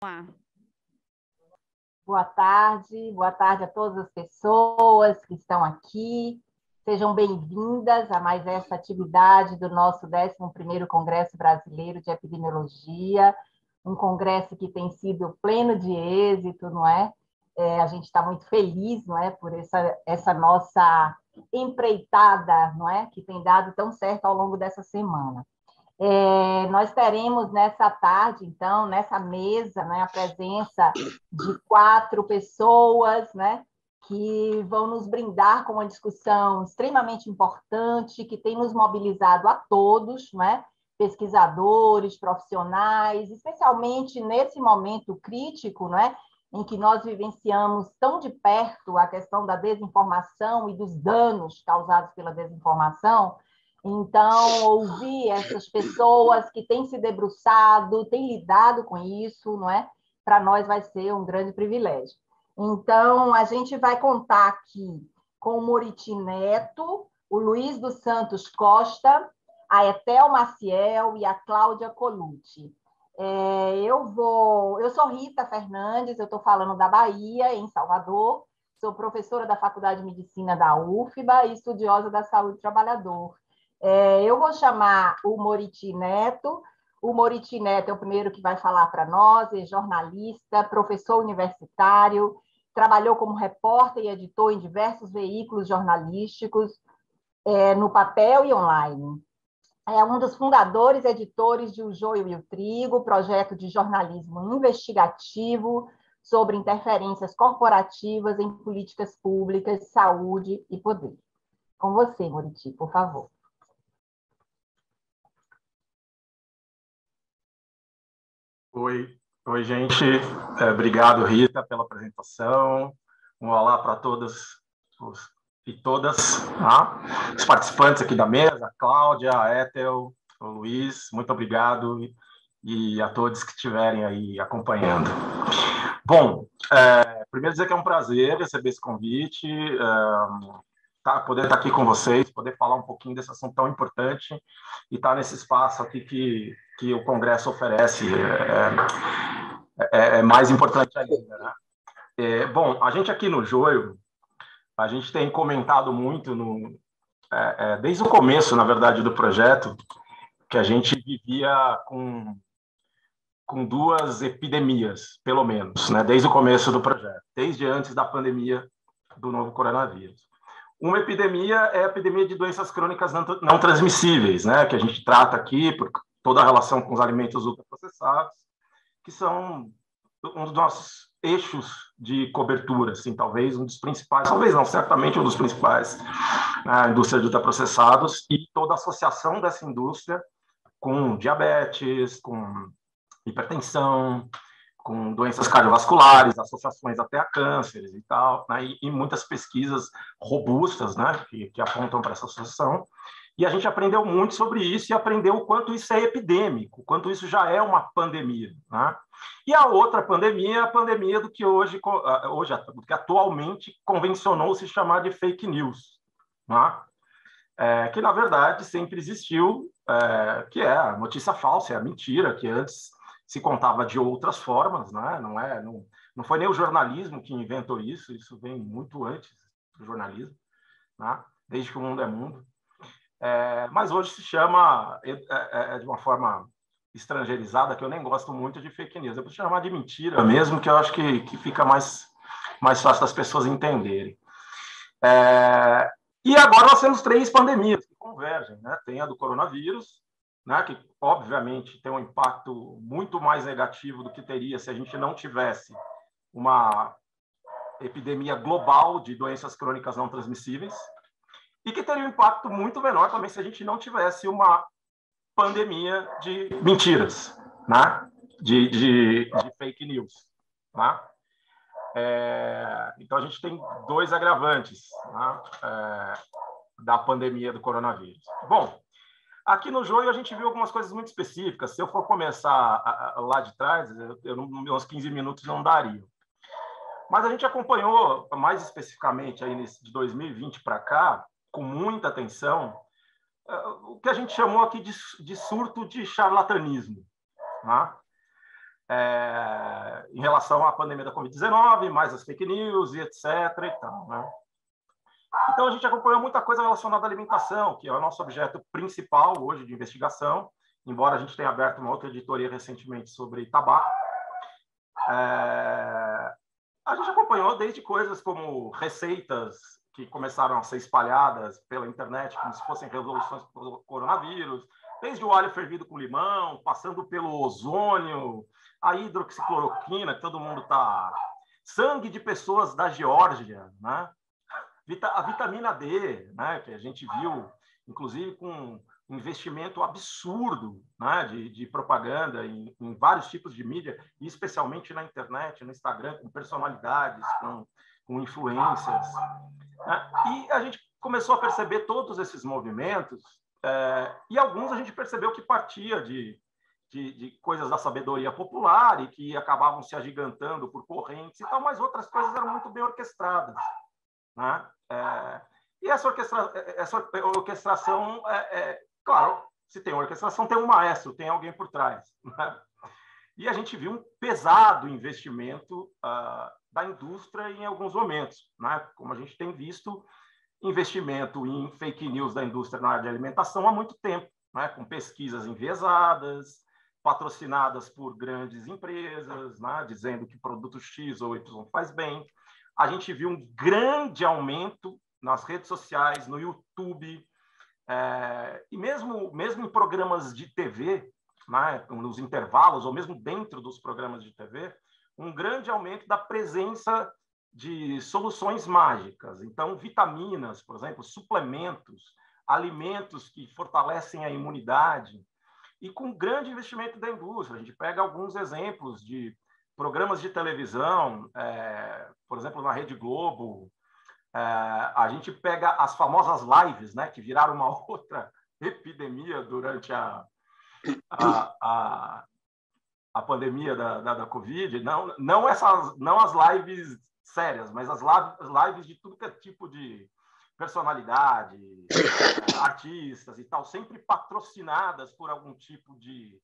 Lá. Boa tarde a todas as pessoas que estão aqui. Sejam bem-vindas a mais essa atividade do nosso 11º Congresso Brasileiro de Epidemiologia, um congresso que tem sido pleno de êxito, não é? A gente está muito feliz, não é, por essa nossa empreitada, não é, que tem dado tão certo ao longo dessa semana. Nós teremos nessa tarde, então, nessa mesa, né, a presença de 4 pessoas, né, que vão nos brindar com uma discussão extremamente importante, que tem nos mobilizado a todos, né, pesquisadores, profissionais, especialmente nesse momento crítico, né, em que nós vivenciamos tão de perto a questão da desinformação e dos danos causados pela desinformação. Então, ouvir essas pessoas que têm se debruçado, têm lidado com isso, não é? Para nós vai ser um grande privilégio. Então, a gente vai contar aqui com o Muriti Neto, o Luiz dos Santos Costa, a Etel Maciel e a Cláudia Colucci. Eu sou Rita Fernandes, eu estou falando da Bahia, em Salvador, sou professora da Faculdade de Medicina da UFBA e estudiosa da saúde do trabalhador. Eu vou chamar o Muriti Neto. O Muriti Neto é o primeiro que vai falar para nós, é jornalista, professor universitário, trabalhou como repórter e editor em diversos veículos jornalísticos, no papel e online. É um dos fundadores e editores de O Joio e o Trigo, projeto de jornalismo investigativo sobre interferências corporativas em políticas públicas, saúde e poder. Com você, Muriti, por favor. Oi, gente. Obrigado, Rita, pela apresentação. Um olá para todos e todas, tá? Os participantes aqui da mesa, a Cláudia, a Ethel, o Luiz, muito obrigado e a todos que estiverem aí acompanhando. Bom, primeiro dizer que é um prazer receber esse convite, poder estar aqui com vocês, poder falar um pouquinho desse assunto tão importante e estar nesse espaço aqui que o Congresso oferece é mais importante ainda, né? Bom, a gente aqui no Joio, a gente tem comentado muito desde o começo, na verdade, do projeto, que a gente vivia com 2 epidemias, pelo menos, né? Desde o começo do projeto, desde antes da pandemia do novo coronavírus. Uma epidemia é a epidemia de doenças crônicas não transmissíveis, né? Que a gente trata aqui por toda a relação com os alimentos ultraprocessados, que são um dos nossos eixos de cobertura, assim, talvez um dos principais, talvez não, certamente um dos principais, na indústria de ultraprocessados e toda a associação dessa indústria com diabetes, com hipertensão, com doenças cardiovasculares, associações até a cânceres e tal, né? E muitas pesquisas robustas, né, que apontam para essa associação. E a gente aprendeu muito sobre isso e aprendeu o quanto isso é epidêmico, o quanto isso já é uma pandemia, né? E a outra pandemia é a pandemia do que do que atualmente convencionou se chamar de fake news, né? Que na verdade sempre existiu, que é a notícia falsa, é a mentira, que antes se contava de outras formas, né? Não foi nem o jornalismo que inventou isso, isso vem muito antes do jornalismo, né? Desde que o mundo é mundo. Mas hoje se chama, de uma forma estrangeirizada, que eu nem gosto muito de fake news. Eu vou chamar de mentira mesmo, que eu acho que fica mais fácil das pessoas entenderem. E agora nós temos 3 pandemias que convergem, né? Tem a do coronavírus, né, que obviamente tem um impacto muito mais negativo do que teria se a gente não tivesse uma epidemia global de doenças crônicas não transmissíveis, e que teria um impacto muito menor também se a gente não tivesse uma pandemia de mentiras, né, de fake news, né? Então a gente tem 2 agravantes, né, da pandemia do coronavírus. Bom, aqui no Joio a gente viu algumas coisas muito específicas. Se eu for começar lá de trás, uns 15 minutos não daria. Mas a gente acompanhou mais especificamente aí de 2020 para cá, com muita atenção, o que a gente chamou aqui de surto de charlatanismo, né? em relação à pandemia da Covid-19, mais as fake news e etc. E tal, né? Então, a gente acompanhou muita coisa relacionada à alimentação, que é o nosso objeto principal hoje de investigação, embora a gente tenha aberto uma outra editoria recentemente sobre tabaco. A gente acompanhou desde coisas como receitas que começaram a ser espalhadas pela internet, como se fossem resoluções do coronavírus, desde o alho fervido com limão, passando pelo ozônio, a hidroxicloroquina, que todo mundo está... Sangue de pessoas da Geórgia, né? A vitamina D, né? Que a gente viu, inclusive, com investimento absurdo, né? de propaganda em vários tipos de mídia, e especialmente na internet, no Instagram, com personalidades, com influências. Né? E a gente começou a perceber todos esses movimentos, e alguns a gente percebeu que partia de coisas da sabedoria popular e que acabavam se agigantando por correntes e tal, mas outras coisas eram muito bem orquestradas. Né? E essa orquestração, claro, se tem orquestração, tem um maestro, tem alguém por trás. Né? E a gente viu um pesado investimento da indústria em alguns momentos, né? Como a gente tem visto investimento em fake news da indústria na área de alimentação há muito tempo, né? Com pesquisas enviesadas, patrocinadas por grandes empresas, né? Dizendo que produto X ou Y faz bem. A gente viu um grande aumento nas redes sociais, no YouTube, e mesmo em programas de TV, né? Nos intervalos, ou mesmo dentro dos programas de TV, um grande aumento da presença de soluções mágicas. Então, vitaminas, por exemplo, suplementos, alimentos que fortalecem a imunidade, e com grande investimento da indústria. A gente pega alguns exemplos de programas de televisão, por exemplo, na Rede Globo, a gente pega as famosas lives, né, que viraram uma outra epidemia durante a pandemia da Covid, não as lives sérias, mas as lives de tudo que é tipo de personalidade, artistas e tal, sempre patrocinadas por algum tipo de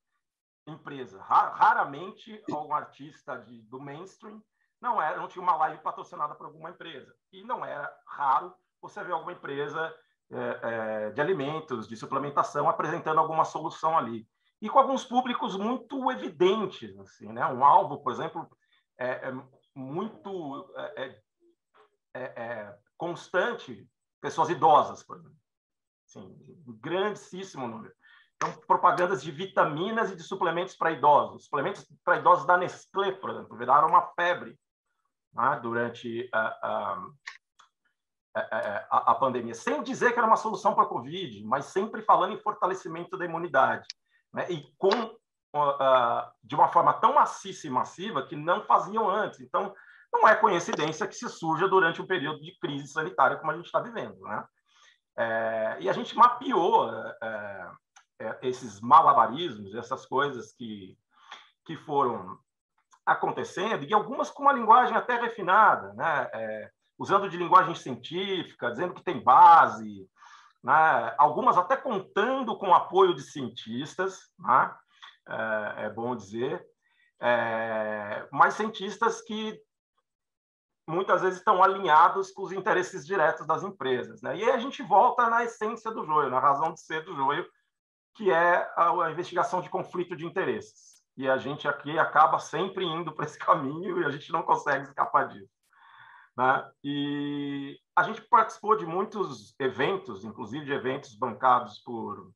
empresa. Raramente algum artista do mainstream não tinha uma live patrocinada por alguma empresa. E não era raro você ver alguma empresa de alimentos, de suplementação, apresentando alguma solução ali. E com alguns públicos muito evidentes. Assim, né? Um alvo, por exemplo, muito constante, pessoas idosas, por exemplo. Assim, um grandíssimo número. Então, propagandas de vitaminas e de suplementos para idosos. Suplementos para idosos da Nestlé, por exemplo, viraram uma febre, né, durante a pandemia. Sem dizer que era uma solução para a Covid, mas sempre falando em fortalecimento da imunidade. Né, e de uma forma tão maciça e massiva que não faziam antes. Então, não é coincidência que se surja durante um período de crise sanitária como a gente está vivendo. Né? E a gente mapeou esses malabarismos, essas coisas que foram acontecendo, e algumas com uma linguagem até refinada, né? Usando de linguagem científica, dizendo que tem base, né? Algumas até contando com o apoio de cientistas, né? É bom dizer, mas cientistas que muitas vezes estão alinhados com os interesses diretos das empresas. Né? E aí a gente volta na essência do joio, na razão de ser do joio, que é a investigação de conflito de interesses. E a gente aqui acaba sempre indo para esse caminho e a gente não consegue escapar disso. Né? E a gente participou de muitos eventos, inclusive de eventos bancados por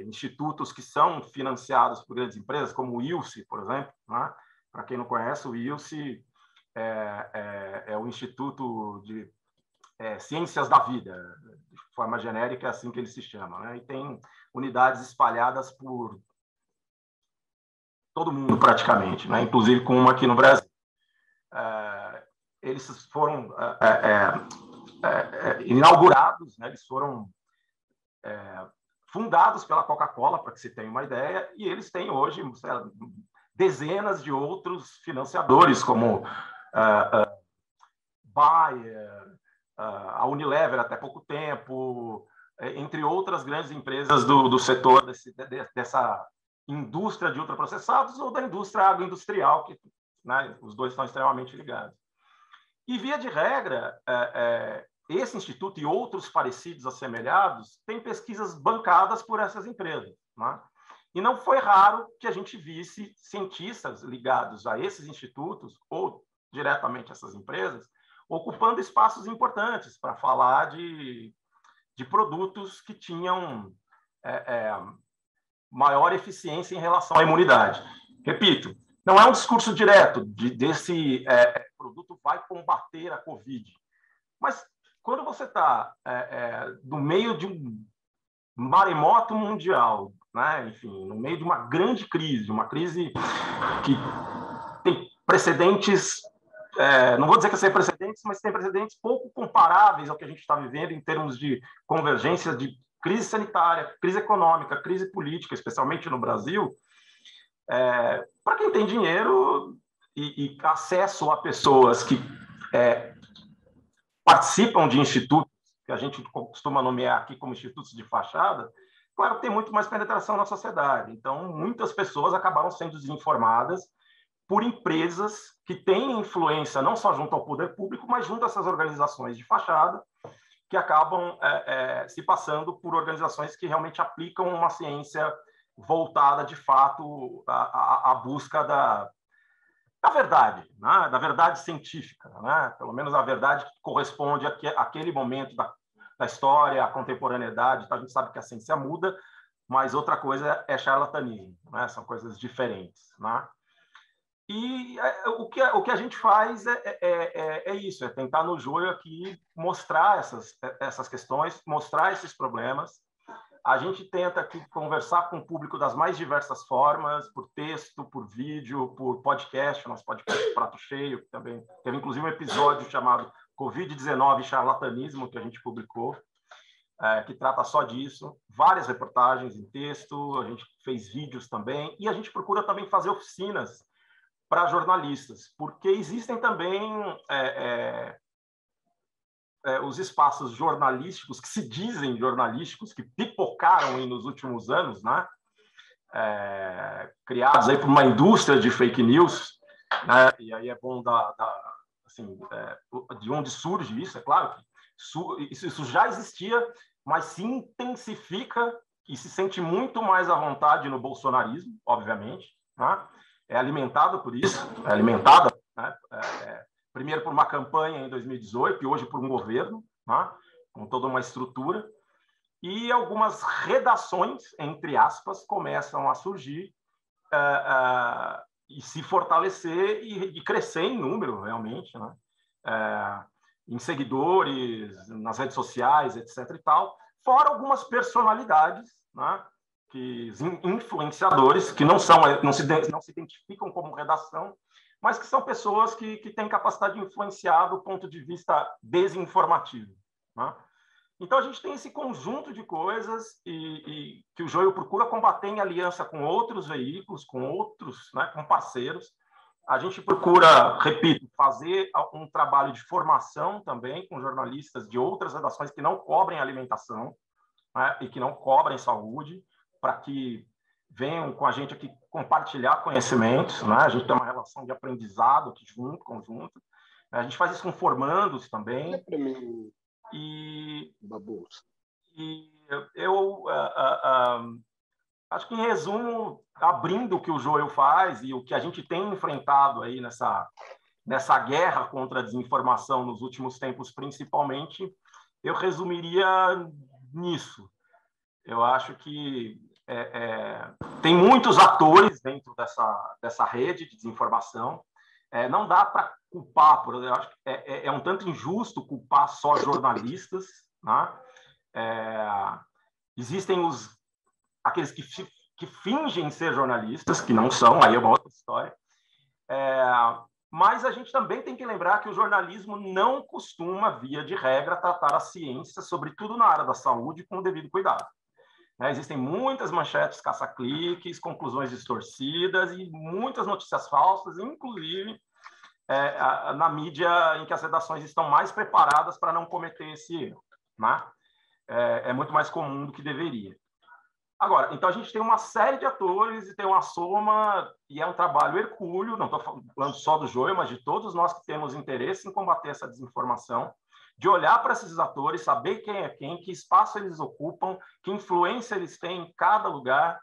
institutos que são financiados por grandes empresas, como o ILSI, por exemplo. Né? Para quem não conhece, o ILSI é o Instituto de Ciências da Vida, de forma genérica, é assim que ele se chama. Né? E tem unidades espalhadas por todo mundo, praticamente, né? Inclusive com uma aqui no Brasil. Eles foram inaugurados, né? Eles foram fundados pela Coca-Cola, para que se tenha uma ideia, e eles têm hoje dezenas de outros financiadores, como Bayer, a Unilever até pouco tempo, entre outras grandes empresas do setor indústria de ultraprocessados ou da indústria agroindustrial, que, né, os dois estão extremamente ligados. E, via de regra, esse instituto e outros parecidos assemelhados têm pesquisas bancadas por essas empresas, né? E não foi raro que a gente visse cientistas ligados a esses institutos ou diretamente a essas empresas ocupando espaços importantes para falar de produtos que tinham maior eficiência em relação à imunidade. Repito, não é um discurso direto desse produto vai combater a Covid, mas quando você está no meio de um maremoto mundial, né? Enfim, no meio de uma grande crise, uma crise que tem precedentes, não vou dizer que sem precedentes, mas tem precedentes pouco comparáveis ao que a gente está vivendo em termos de convergência de crise sanitária, crise econômica, crise política, especialmente no Brasil. Para quem tem dinheiro e acesso a pessoas que participam de institutos, que a gente costuma nomear aqui como institutos de fachada, claro, tem muito mais penetração na sociedade. Então, muitas pessoas acabaram sendo desinformadas por empresas que têm influência não só junto ao poder público, mas junto a essas organizações de fachada, que acabam se passando por organizações que realmente aplicam uma ciência voltada, de fato, à busca da verdade, né? Da verdade científica, né? Pelo menos a verdade que corresponde àquele momento da história, à contemporaneidade. Então, a gente sabe que a ciência muda, mas outra coisa é charlatanismo, né? São coisas diferentes, né? E o que a gente faz é isso, é tentar no Joio aqui mostrar essas questões, mostrar esses problemas. A gente tenta aqui conversar com o público das mais diversas formas, por texto, por vídeo, por podcast, nosso podcast Prato Cheio, que também teve inclusive um episódio chamado Covid-19 e Charlatanismo, que a gente publicou, que trata só disso. Várias reportagens em texto, a gente fez vídeos também, e a gente procura também fazer oficinas para jornalistas, porque existem também os espaços jornalísticos, que se dizem jornalísticos, que pipocaram aí nos últimos anos, né? Criados aí por uma indústria de fake news, né? E aí é bom assim, de onde surge isso, é claro que isso já existia, mas se intensifica e se sente muito mais à vontade no bolsonarismo, obviamente, né? É alimentado por isso, é alimentada, né? Primeiro por uma campanha em 2018 e hoje por um governo, né? Com toda uma estrutura. E algumas redações, entre aspas, começam a surgir e se fortalecer e crescer em número, realmente, né? Em seguidores, nas redes sociais, etc. e tal, fora algumas personalidades, né? Influenciadores, que não se identificam como redação, mas que são pessoas que têm capacidade de influenciar do ponto de vista desinformativo, né? Então, a gente tem esse conjunto de coisas e que o Joio procura combater em aliança com outros veículos, com outros, né, com parceiros. A gente procura, repito, fazer um trabalho de formação também com jornalistas de outras redações que não cobrem alimentação, né, e que não cobrem saúde, para que venham com a gente aqui compartilhar conhecimentos, né? A gente tem uma relação de aprendizado aqui conjunto. A gente faz isso com formandos também. Olha para mim, e Baboso. E eu acho que, em resumo, abrindo o que o Joel faz e o que a gente tem enfrentado aí nessa guerra contra a desinformação nos últimos tempos, principalmente, eu resumiria nisso. Eu acho que tem muitos atores dentro dessa rede de desinformação. Não dá para culpar, eu acho que é um tanto injusto culpar só jornalistas, né? Existem aqueles que fingem ser jornalistas, que não são, aí é uma outra história. Mas a gente também tem que lembrar que o jornalismo não costuma, via de regra, tratar a ciência, sobretudo na área da saúde, com o devido cuidado. Existem muitas manchetes caça-cliques, conclusões distorcidas e muitas notícias falsas, inclusive na mídia em que as redações estão mais preparadas para não cometer esse erro, né? É muito mais comum do que deveria. Agora, então a gente tem uma série de atores e tem uma soma, e é um trabalho hercúleo, não estou falando só do Joio, mas de todos nós que temos interesse em combater essa desinformação, de olhar para esses atores, saber quem é quem, que espaço eles ocupam, que influência eles têm em cada lugar,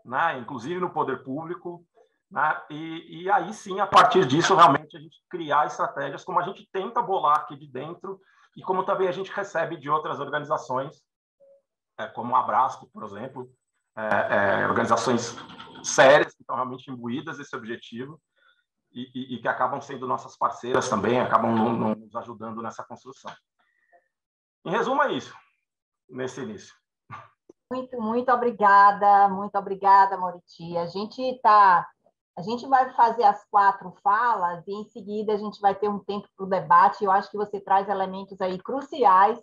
né? Inclusive no poder público, né? E aí sim, a partir disso, realmente a gente criar estratégias como a gente tenta bolar aqui de dentro e como também a gente recebe de outras organizações, como o Abrasco, por exemplo, organizações sérias que estão realmente imbuídas desse objetivo e que acabam sendo nossas parceiras também, acabam nos ajudando nessa construção. Em resumo, é isso, nesse início. Muito obrigada, Moriti. A gente vai fazer as 4 falas e em seguida a gente vai ter um tempo para o debate. Eu acho que você traz elementos aí cruciais,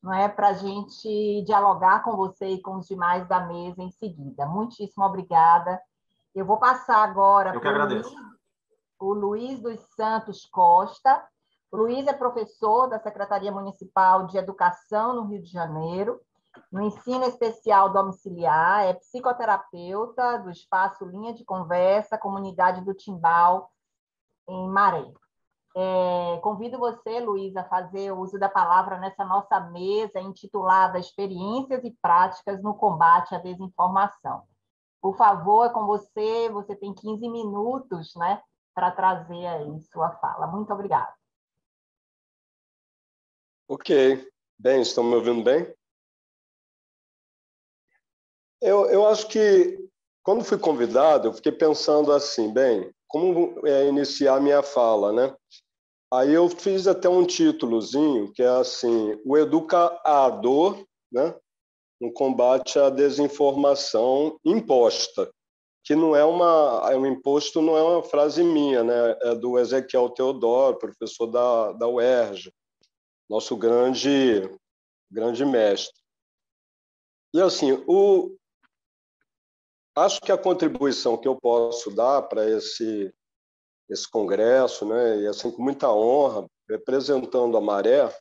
não é, para a gente dialogar com você e com os demais da mesa em seguida. Muitíssimo obrigada. Eu vou passar agora para o Luiz dos Santos Costa. O Luiz é professor da Secretaria Municipal de Educação no Rio de Janeiro, no ensino especial domiciliar, é psicoterapeuta do espaço Linha de Conversa, comunidade do Timbal, em Maré. Convido você, Luiz, a fazer o uso da palavra nessa nossa mesa intitulada Experiências e Práticas no Combate à Desinformação. Por favor, é com você, você tem 15 minutos, né, para trazer aí sua fala. Muito obrigada. Ok. Bem, estão me ouvindo bem? Eu acho que, quando fui convidado, eu fiquei pensando assim, bem, como iniciar minha fala, né? Aí eu fiz até um títulozinho, que é assim, o educador, né, no combate à desinformação imposta, que não é um imposto, não é uma frase minha, né? É do Ezequiel Teodoro, professor da UERJ, nosso grande mestre. E assim, acho que a contribuição que eu posso dar para esse congresso, né, e assim com muita honra, representando a Maré,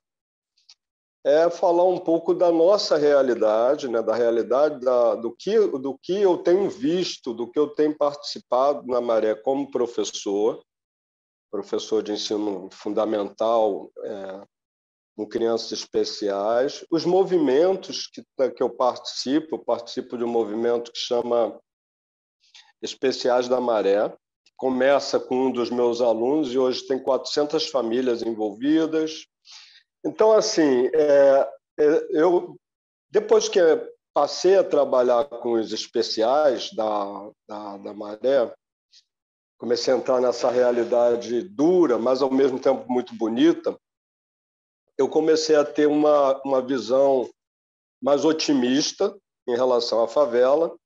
é falar um pouco da nossa realidade, né, da realidade do que eu tenho visto, do que eu tenho participado na Maré como professor de ensino fundamental, com crianças especiais, os movimentos que eu participo de um movimento que chama Especiais da Maré, começa com um dos meus alunos e hoje tem 400 famílias envolvidas. Então, assim, eu, depois que passei a trabalhar com os especiais da Maré, comecei a entrar nessa realidade dura, mas ao mesmo tempo muito bonita, eu comecei a ter uma visão mais otimista em relação à favela,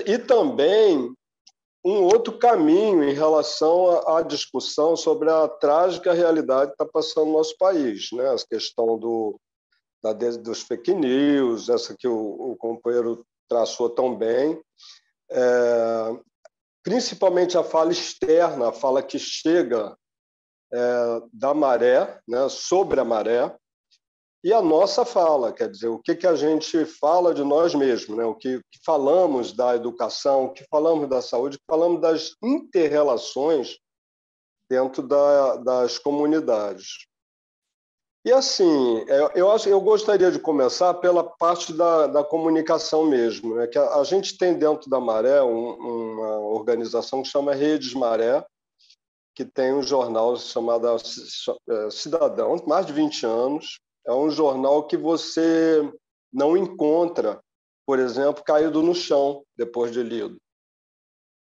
e também um outro caminho em relação à discussão sobre a trágica realidade que está passando no nosso país, né? A questão dos fake news, essa que o companheiro traçou tão bem, principalmente a fala externa, a fala que chega da Maré, né? Sobre a Maré, e a nossa fala, quer dizer, o que a gente fala de nós mesmos, né? O que falamos da educação, o que falamos da saúde, o que falamos das inter-relações dentro das comunidades. E assim, eu gostaria de começar pela parte da comunicação mesmo, né? Que a gente tem dentro da Maré uma organização que chama Redes Maré, que tem um jornal chamado Cidadão, mais de 20 anos. É um jornal que você não encontra, por exemplo, caído no chão depois de lido.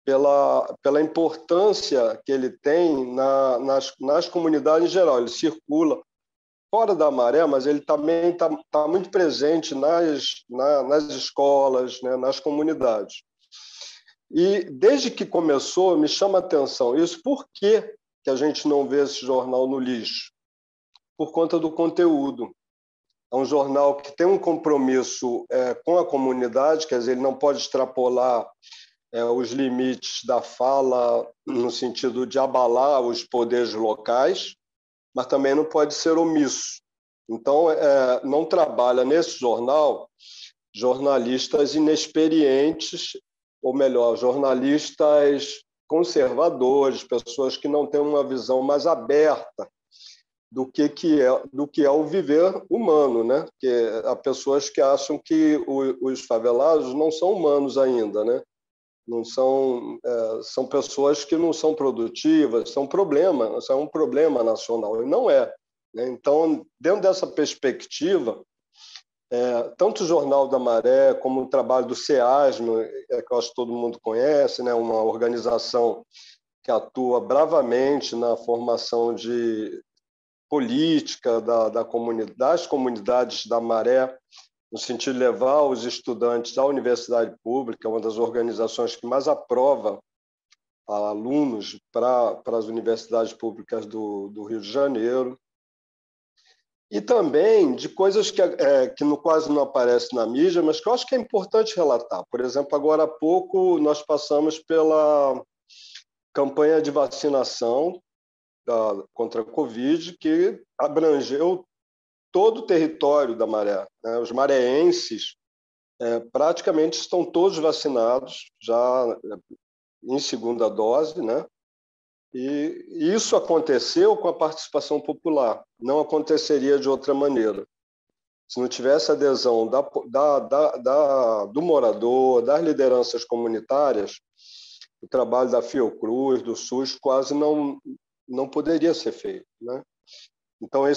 Pela importância que ele tem nas comunidades em geral. Ele circula fora da Maré, mas ele também está muito presente nas escolas, né, nas comunidades. E desde que começou, me chama a atenção isso. Por que a gente não vê esse jornal no lixo? Por conta do conteúdo. É um jornal que tem um compromisso com a comunidade, quer dizer, ele não pode extrapolar os limites da fala no sentido de abalar os poderes locais, mas também não pode ser omisso. Então, não trabalha nesse jornal jornalistas inexperientes, ou melhor, jornalistas conservadores, pessoas que não têm uma visão mais aberta do que é o viver humano, né? Que há pessoas que acham que os favelados não são humanos ainda, né? Não são pessoas que não são produtivas, são um problema nacional, e não é, né? Então, dentro dessa perspectiva, tanto o Jornal da Maré como o trabalho do SEASMO, que eu acho que todo mundo conhece, né? Uma organização que atua bravamente na formação de política das comunidades da Maré, no sentido de levar os estudantes à universidade pública, uma das organizações que mais aprova alunos para as universidades públicas do Rio de Janeiro. E também de coisas que quase não aparecem na mídia, mas que eu acho que é importante relatar. Por exemplo, agora há pouco nós passamos pela campanha de vacinação contra a Covid, que abrangeu todo o território da Maré, né? Os mareenses praticamente estão todos vacinados, já em segunda dose, né? E isso aconteceu com a participação popular, não aconteceria de outra maneira. Se não tivesse adesão do morador, das lideranças comunitárias, o trabalho da Fiocruz, do SUS, quase não poderia ser feito, né? Então, eu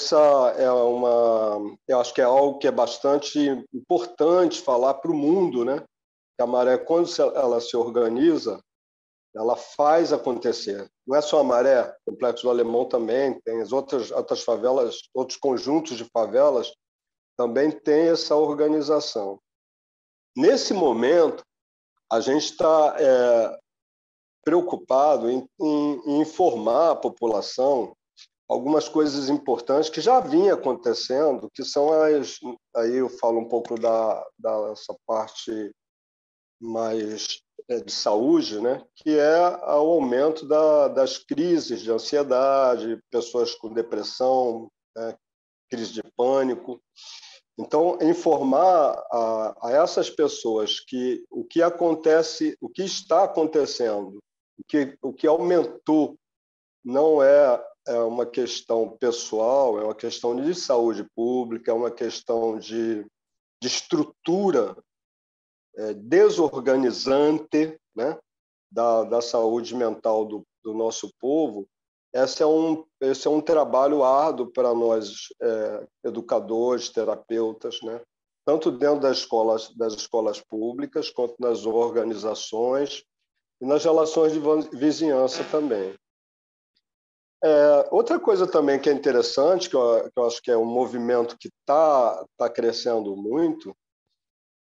acho que é algo que é bastante importante falar para o mundo, né? Que a Maré, quando ela se organiza, ela faz acontecer. Não é só a Maré, o Complexo do Alemão também, tem as outras favelas, outros conjuntos de favelas, também tem essa organização. Nesse momento, a gente está preocupado em informar a população algumas coisas importantes que já vinham acontecendo, que são aí eu falo um pouco dessa parte mais de saúde, né? Que é o aumento das crises de ansiedade, pessoas com depressão, né? Crise de pânico. Então, informar a essas pessoas que o que acontece, o que está acontecendo, o que aumentou não é uma questão pessoal, é uma questão de saúde pública, é uma questão de estrutura desorganizante, né, da saúde mental do nosso povo. Esse é um trabalho árduo para nós, educadores, terapeutas, né, tanto dentro das escolas públicas, quanto nas organizações e nas relações de vizinhança também. Outra coisa também que é interessante, que eu acho que é um movimento que está crescendo muito,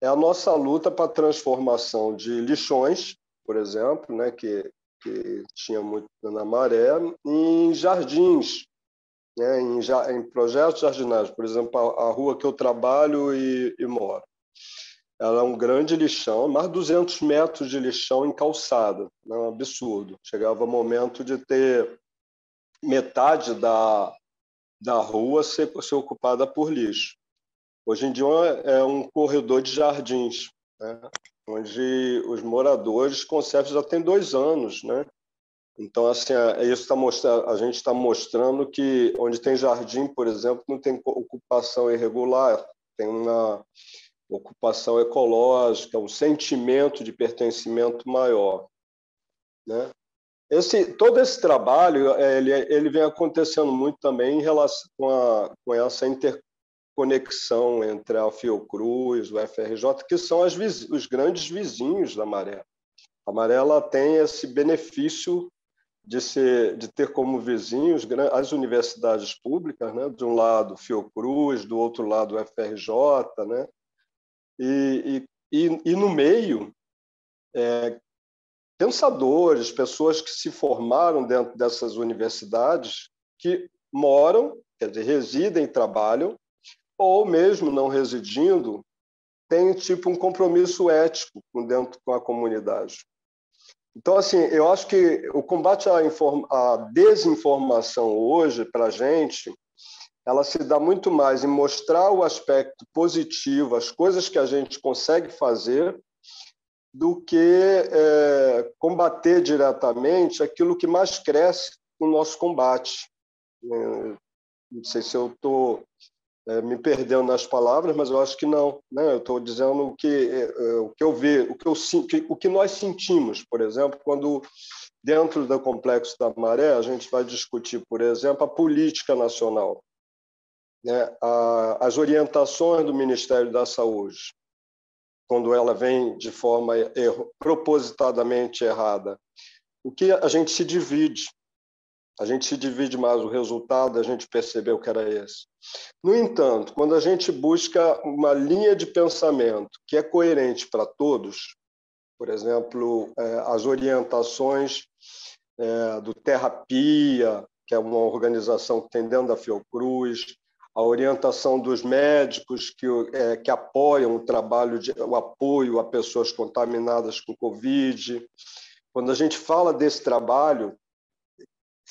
é a nossa luta para a transformação de lixões, por exemplo, né, que tinha muito na Maré, em jardins, né, em projetos jardinais. Por exemplo, a rua que eu trabalho e moro. Ela é um grande lixão, mais de 200 metros de lixão em calçada. É um absurdo. Chegava o momento de ter metade da rua ser ocupada por lixo. Hoje em dia é um corredor de jardins, né? Onde os moradores conservam já tem 2 anos, né? Então, assim, a gente está mostrando que onde tem jardim, por exemplo, não tem ocupação irregular, tem uma ocupação ecológica, um sentimento de pertencimento maior, né? Todo esse trabalho ele vem acontecendo muito também em relação com essa interconexão entre a Fiocruz, o FRJ, que são os grandes vizinhos da Maré. A Maré ela tem esse benefício de ter como vizinhos as universidades públicas, né? De um lado Fiocruz, do outro lado o FRJ, né? E no meio pensadores, pessoas que se formaram dentro dessas universidades, que moram, quer dizer, residem e trabalham, ou mesmo não residindo, têm tipo um compromisso ético com a comunidade. Então, assim, eu acho que o combate à desinformação hoje, para a gente, ela se dá muito mais em mostrar o aspecto positivo, as coisas que a gente consegue fazer, do que combater diretamente aquilo que mais cresce no nosso combate. Não sei se eu estou me perdendo nas palavras, mas eu acho que não, né? Eu estou dizendo o que eu vejo, o que nós sentimos, por exemplo, quando dentro do Complexo da Maré a gente vai discutir, por exemplo, a política nacional, né? As orientações do Ministério da Saúde, quando ela vem de forma propositadamente errada, o que a gente se divide. A gente se divide mais, o resultado a gente percebeu que era esse. No entanto, quando a gente busca uma linha de pensamento que é coerente para todos, por exemplo, as orientações do Terrapia, que é uma organização que tem dentro da Fiocruz, a orientação dos médicos que apoiam o apoio a pessoas contaminadas com Covid. Quando a gente fala desse trabalho,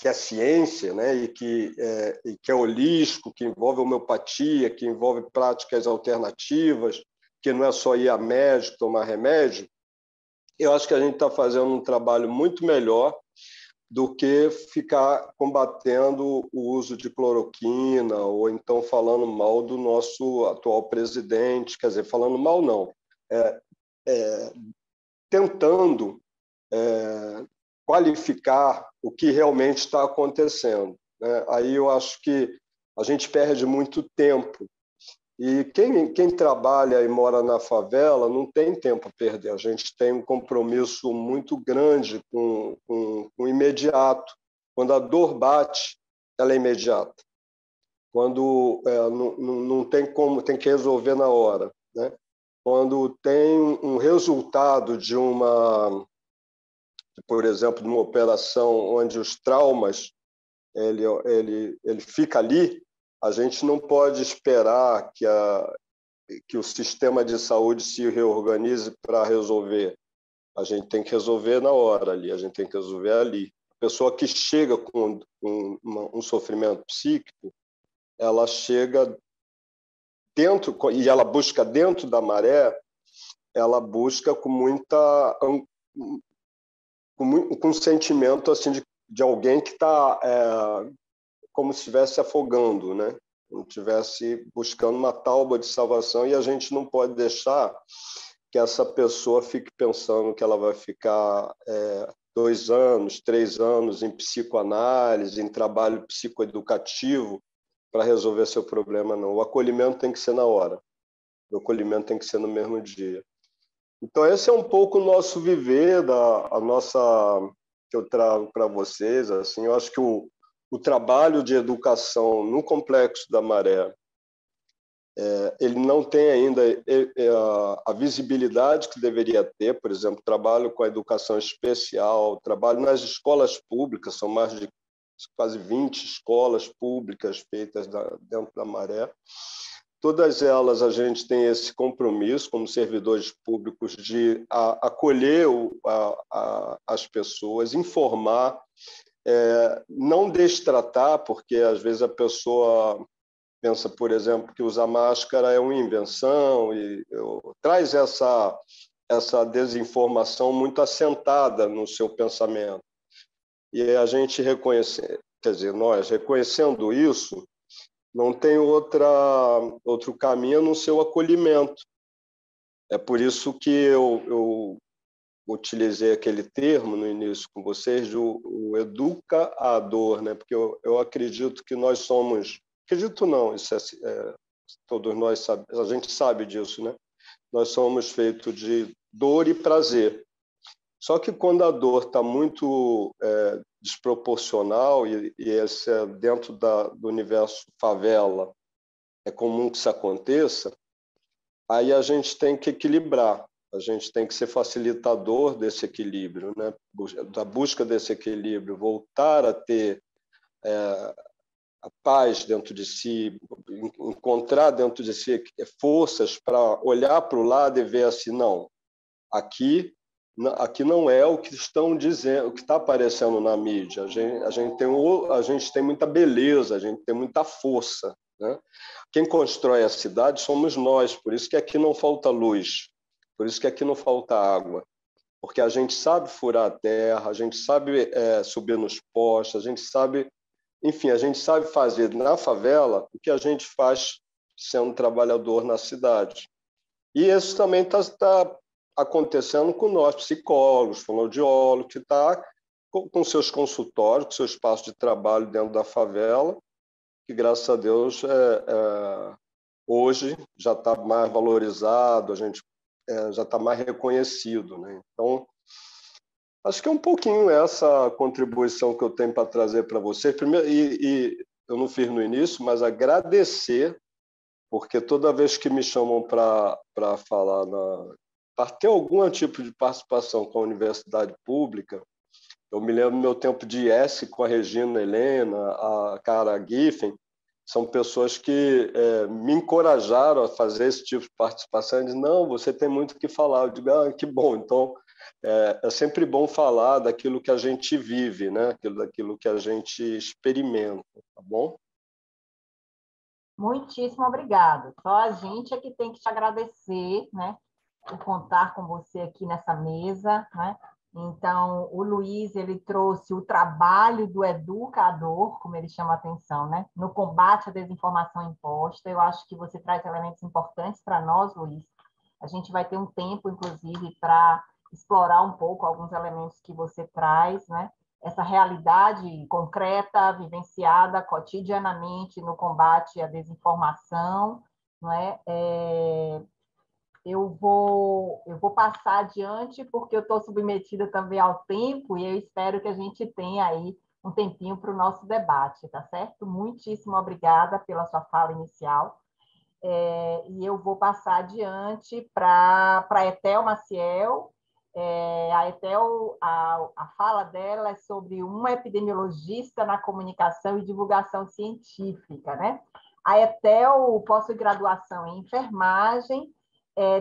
que é ciência, né, e que é holístico, que envolve homeopatia, que envolve práticas alternativas, que não é só ir a médico, tomar remédio, eu acho que a gente está fazendo um trabalho muito melhor do que ficar combatendo o uso de cloroquina ou então falando mal do nosso atual presidente, quer dizer, falando mal não, tentando qualificar o que realmente está acontecendo, né? Aí eu acho que a gente perde muito tempo. E quem trabalha e mora na favela não tem tempo a perder. A gente tem um compromisso muito grande com o imediato. Quando a dor bate, ela é imediata. Quando não tem como, tem que resolver na hora, né? Quando tem um resultado de por exemplo, numa operação onde os traumas ele fica ali, a gente não pode esperar que o sistema de saúde se reorganize para resolver. A gente tem que resolver na hora ali, a gente tem que resolver ali. A pessoa que chega com um sofrimento psíquico, ela chega dentro, e ela busca dentro da Maré, ela busca com um sentimento assim de alguém que está como se estivesse afogando, né? Como se estivesse buscando uma tábua de salvação, e a gente não pode deixar que essa pessoa fique pensando que ela vai ficar 2 anos, 3 anos em psicoanálise, em trabalho psicoeducativo para resolver seu problema, não. O acolhimento tem que ser na hora. O acolhimento tem que ser no mesmo dia. Então, esse é um pouco o nosso viver, a nossa, que eu trago para vocês. Assim, eu acho que o trabalho de educação no Complexo da Maré, ele não tem ainda a visibilidade que deveria ter. Por exemplo, trabalho com a educação especial, trabalho nas escolas públicas, são mais de quase 20 escolas públicas feitas dentro da Maré. Todas elas a gente tem esse compromisso, como servidores públicos, de acolher as pessoas, informar, não destratar, porque às vezes a pessoa pensa, por exemplo, que usar máscara é uma invenção, e traz essa desinformação muito assentada no seu pensamento. E a gente nós reconhecendo isso, não tem outro caminho no seu acolhimento. É por isso que eu utilizei aquele termo no início com vocês, o educador, né? Porque eu acredito que nós somos... Acredito não, isso todos nós a gente sabe disso, né? Nós somos feitos de dor e prazer. Só que quando a dor está muito desproporcional, e esse é dentro do universo favela, é comum que isso aconteça, aí a gente tem que equilibrar, a gente tem que ser facilitador desse equilíbrio, né? Da busca desse equilíbrio, voltar a ter a paz dentro de si, encontrar dentro de si forças para olhar para o lado e ver assim, não, aqui aqui não é o que estão dizendo, o que está aparecendo na mídia. A gente tem muita beleza, a gente tem muita força, né? Quem constrói a cidade somos nós, por isso que aqui não falta luz, por isso que aqui não falta água, porque a gente sabe furar a terra, a gente sabe subir nos postes, a gente sabe, enfim, a gente sabe fazer na favela o que a gente faz sendo trabalhador na cidade. E isso também está acontecendo com nós, psicólogos, fonoaudiólogos, que está com seus consultórios, com seu espaço de trabalho dentro da favela, que, graças a Deus, hoje já está mais valorizado, a gente já está mais reconhecido, né? Então, acho que é um pouquinho essa contribuição que eu tenho para trazer para vocês. Primeiro, e eu não fiz no início, mas agradecer, porque toda vez que me chamam para falar, para ter algum tipo de participação com a universidade pública, eu me lembro do meu tempo de IS com a Regina Helena, a Cara Giffen, são pessoas que me encorajaram a fazer esse tipo de participação. Eles dizem, não, você tem muito o que falar. Eu digo, que bom. Então, é sempre bom falar daquilo que a gente vive, né? Daquilo que a gente experimenta, tá bom? Muitíssimo obrigado. Só a gente é que tem que te agradecer, né, por contar com você aqui nessa mesa, né? Então, o Luiz, ele trouxe o trabalho do educador, como ele chama a atenção, né, no combate à desinformação imposta. Eu acho que você traz elementos importantes para nós, Luiz. A gente vai ter um tempo, inclusive, para explorar um pouco alguns elementos que você traz, né? Essa realidade concreta, vivenciada cotidianamente no combate à desinformação, não é? Eu vou passar adiante, porque eu estou submetida também ao tempo, e eu espero que a gente tenha aí um tempinho para o nosso debate, tá certo? Muitíssimo obrigada pela sua fala inicial. E eu vou passar adiante para a Etel Maciel. A Etel, a fala dela é sobre uma epidemiologista na comunicação e divulgação científica, né? A Etel possui graduação em enfermagem,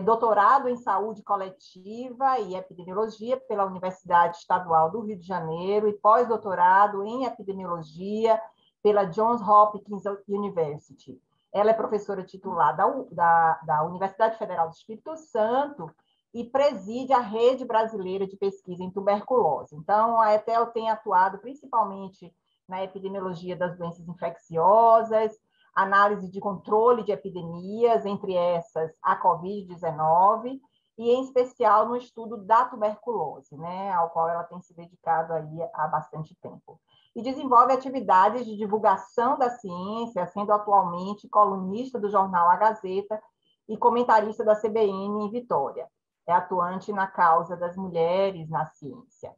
doutorado em saúde coletiva e epidemiologia pela Universidade Estadual do Rio de Janeiro e pós-doutorado em epidemiologia pela Johns Hopkins University. Ela é professora titular da Universidade Federal do Espírito Santo e preside a Rede Brasileira de Pesquisa em Tuberculose. Então, a ETEL tem atuado principalmente na epidemiologia das doenças infecciosas, análise de controle de epidemias, entre essas a Covid-19, e em especial no estudo da tuberculose, né, ao qual ela tem se dedicado aí há bastante tempo. E desenvolve atividades de divulgação da ciência, sendo atualmente colunista do jornal A Gazeta e comentarista da CBN em Vitória. É atuante na causa das mulheres na ciência.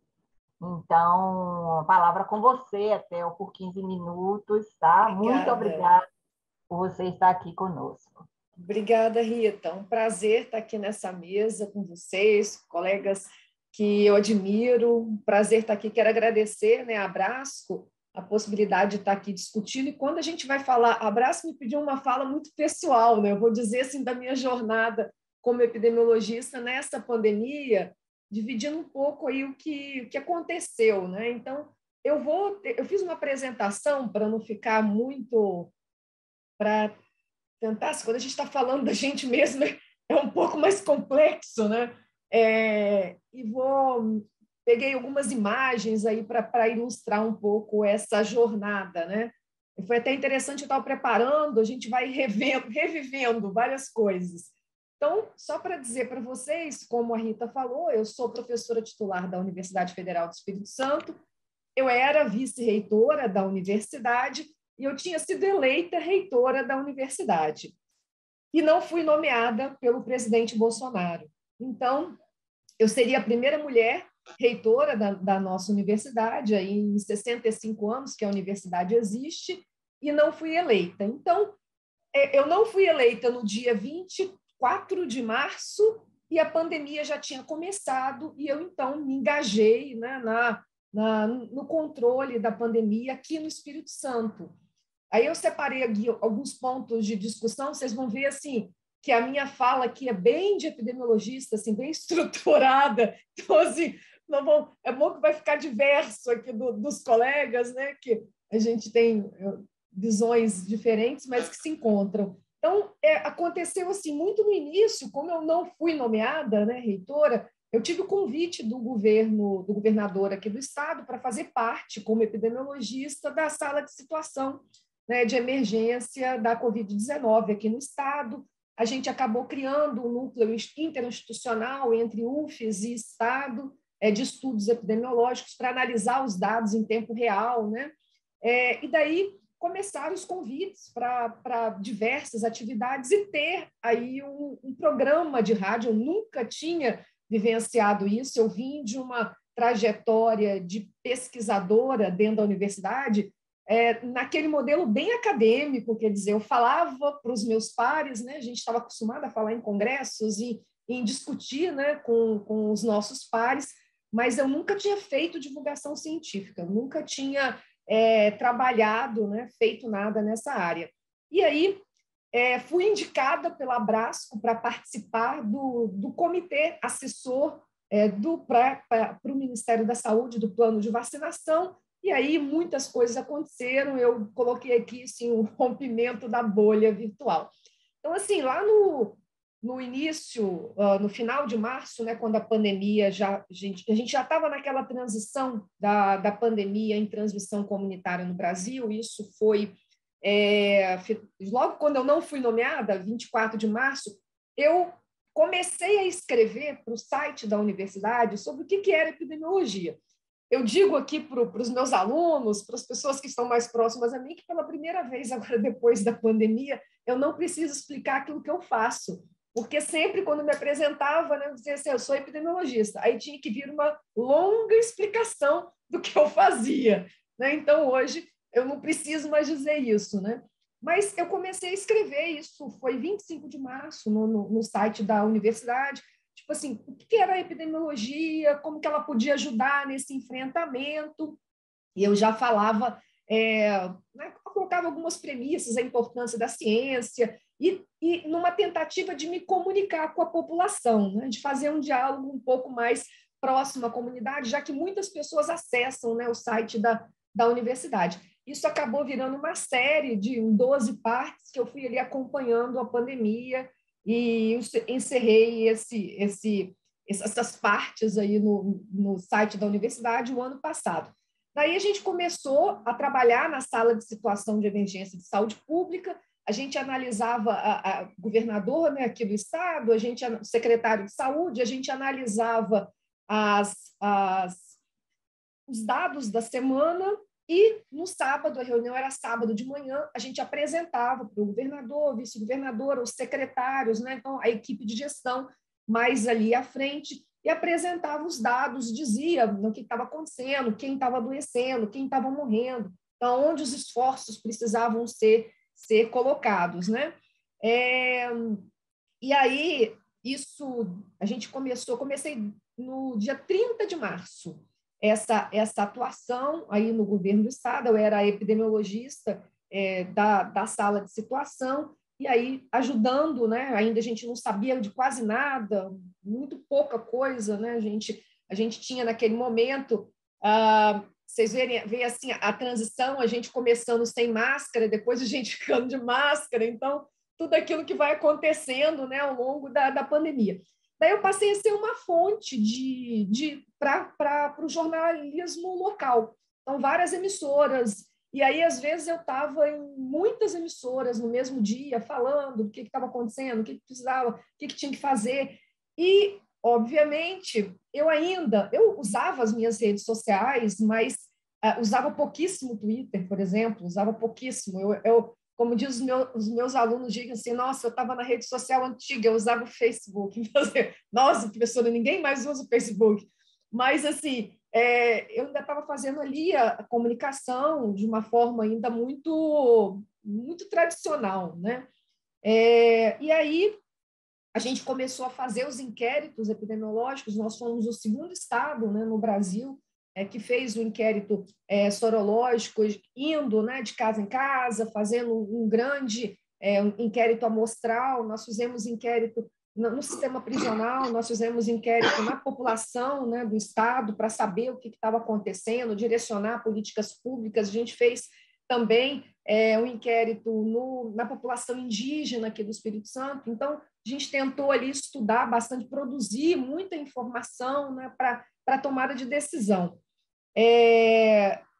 Então, a palavra com você, Etel, por 15 minutos, tá? Obrigada. Muito obrigada por você estar aqui conosco. Obrigada, Rita. Um prazer estar aqui nessa mesa com vocês, colegas que eu admiro. Um prazer estar aqui. Quero agradecer, né, a Abrasco, a possibilidade de estar aqui discutindo. E quando a gente vai falar, a Abrasco me pediu uma fala muito pessoal, né? Eu vou dizer assim da minha jornada como epidemiologista nessa pandemia, dividindo um pouco aí o que aconteceu, né? Então, eu fiz uma apresentação para não ficar muito, para tentar, quando a gente está falando da gente mesmo, é um pouco mais complexo, né? Peguei algumas imagens aí para ilustrar um pouco essa jornada, né? E foi até interessante, eu estava preparando, a gente vai revivendo várias coisas. Então, só para dizer para vocês, como a Rita falou, eu sou professora titular da Universidade Federal do Espírito Santo, eu era vice-reitora da universidade e eu tinha sido eleita reitora da universidade. E não fui nomeada pelo presidente Bolsonaro. Então, eu seria a primeira mulher reitora da nossa universidade, aí em 65 anos que a universidade existe, e não fui eleita. Então, eu não fui eleita no dia 24 de março e a pandemia já tinha começado e eu, então, me engajei, né, no controle da pandemia aqui no Espírito Santo. Aí eu separei aqui alguns pontos de discussão, vocês vão ver assim, que a minha fala aqui é bem de epidemiologista, assim, bem estruturada. Então, assim, é bom que vai ficar diverso aqui dos colegas, né? Que a gente tem visões diferentes, mas que se encontram. Então, aconteceu assim, muito no início, como eu não fui nomeada, né, reitora, eu tive o convite do governador aqui do estado para fazer parte, como epidemiologista, da sala de situação, né, de emergência da Covid-19 aqui no estado. A gente acabou criando um núcleo interinstitucional entre UFES e estado, de estudos epidemiológicos para analisar os dados em tempo real, né? E daí começaram os convites para diversas atividades e ter aí um programa de rádio. Eu nunca tinha vivenciado isso, eu vim de uma trajetória de pesquisadora dentro da universidade, naquele modelo bem acadêmico, quer dizer, eu falava para os meus pares, né? A gente estava acostumado a falar em congressos e em discutir, né, com os nossos pares, mas eu nunca tinha feito divulgação científica, nunca tinha trabalhado, né, feito nada nessa área. E aí fui indicada pela Abrasco para participar do comitê assessor para o Ministério da Saúde, do plano de vacinação, e aí muitas coisas aconteceram, eu coloquei aqui assim, um rompimento da bolha virtual. Então, assim, lá no início, no final de março, né, quando a pandemia a gente já estava naquela transição da pandemia em transmissão comunitária no Brasil, isso foi logo quando eu não fui nomeada, 24 de março, eu comecei a escrever para o site da universidade sobre o que era epidemiologia. Eu digo aqui para os meus alunos, para as pessoas que estão mais próximas a mim, que pela primeira vez agora, depois da pandemia, eu não preciso explicar aquilo que eu faço, porque sempre quando me apresentava, né, eu dizia assim, eu sou epidemiologista, aí tinha que vir uma longa explicação do que eu fazia, né? Então, hoje, eu não preciso mais dizer isso, né? Mas eu comecei a escrever isso, foi 25 de março, no site da universidade, tipo assim, o que era a epidemiologia, como que ela podia ajudar nesse enfrentamento, e eu já falava, né, colocava algumas premissas, a importância da ciência, e numa tentativa de me comunicar com a população, né, de fazer um diálogo um pouco mais próximo à comunidade, já que muitas pessoas acessam, né, o site da universidade. Isso acabou virando uma série de 12 partes que eu fui ali acompanhando a pandemia e encerrei essas partes aí no site da universidade o ano passado. Daí a gente começou a trabalhar na sala de situação de emergência de saúde pública, a gente analisava a governador, né, aqui do estado, o secretário de saúde, a gente analisava os dados da semana e no sábado, a reunião era sábado de manhã, a gente apresentava para o governador, vice-governador, os secretários, né? Então, a equipe de gestão mais ali à frente, e apresentava os dados, dizia o que estava acontecendo, quem estava adoecendo, quem estava morrendo, então, onde os esforços precisavam ser colocados, né? E aí, comecei no dia 30 de março, essa atuação aí no governo do estado, eu era epidemiologista da sala de situação, e aí ajudando, né? Ainda a gente não sabia de quase nada, muito pouca coisa, né? A gente tinha naquele momento, vocês veem assim, a transição, a gente começando sem máscara, depois a gente ficando de máscara, então tudo aquilo que vai acontecendo, né, ao longo da pandemia. Daí eu passei a ser uma fonte para o jornalismo local. Então, várias emissoras. E aí, às vezes, eu estava em muitas emissoras no mesmo dia, falando do que estava acontecendo, o que precisava, o que tinha que fazer. E, obviamente, eu usava as minhas redes sociais, mas usava pouquíssimo Twitter, por exemplo, usava pouquíssimo. Como diz os meus alunos, dizem assim, nossa, eu estava na rede social antiga, eu usava o Facebook. Então, assim, nossa, professora, ninguém mais usa o Facebook. Mas, assim, eu ainda estava fazendo ali a comunicação de uma forma ainda muito, muito tradicional, né? E aí, a gente começou a fazer os inquéritos epidemiológicos, nós fomos o segundo estado, né, no Brasil, que fez o inquérito sorológico, indo, né, de casa em casa, fazendo um grande um inquérito amostral, nós fizemos inquérito no sistema prisional, nós fizemos inquérito na população, né, do Estado, para saber o que estava acontecendo, direcionar políticas públicas. A gente fez também um inquérito na população indígena aqui do Espírito Santo. Então, a gente tentou ali estudar bastante, produzir muita informação, né, para tomada de decisão.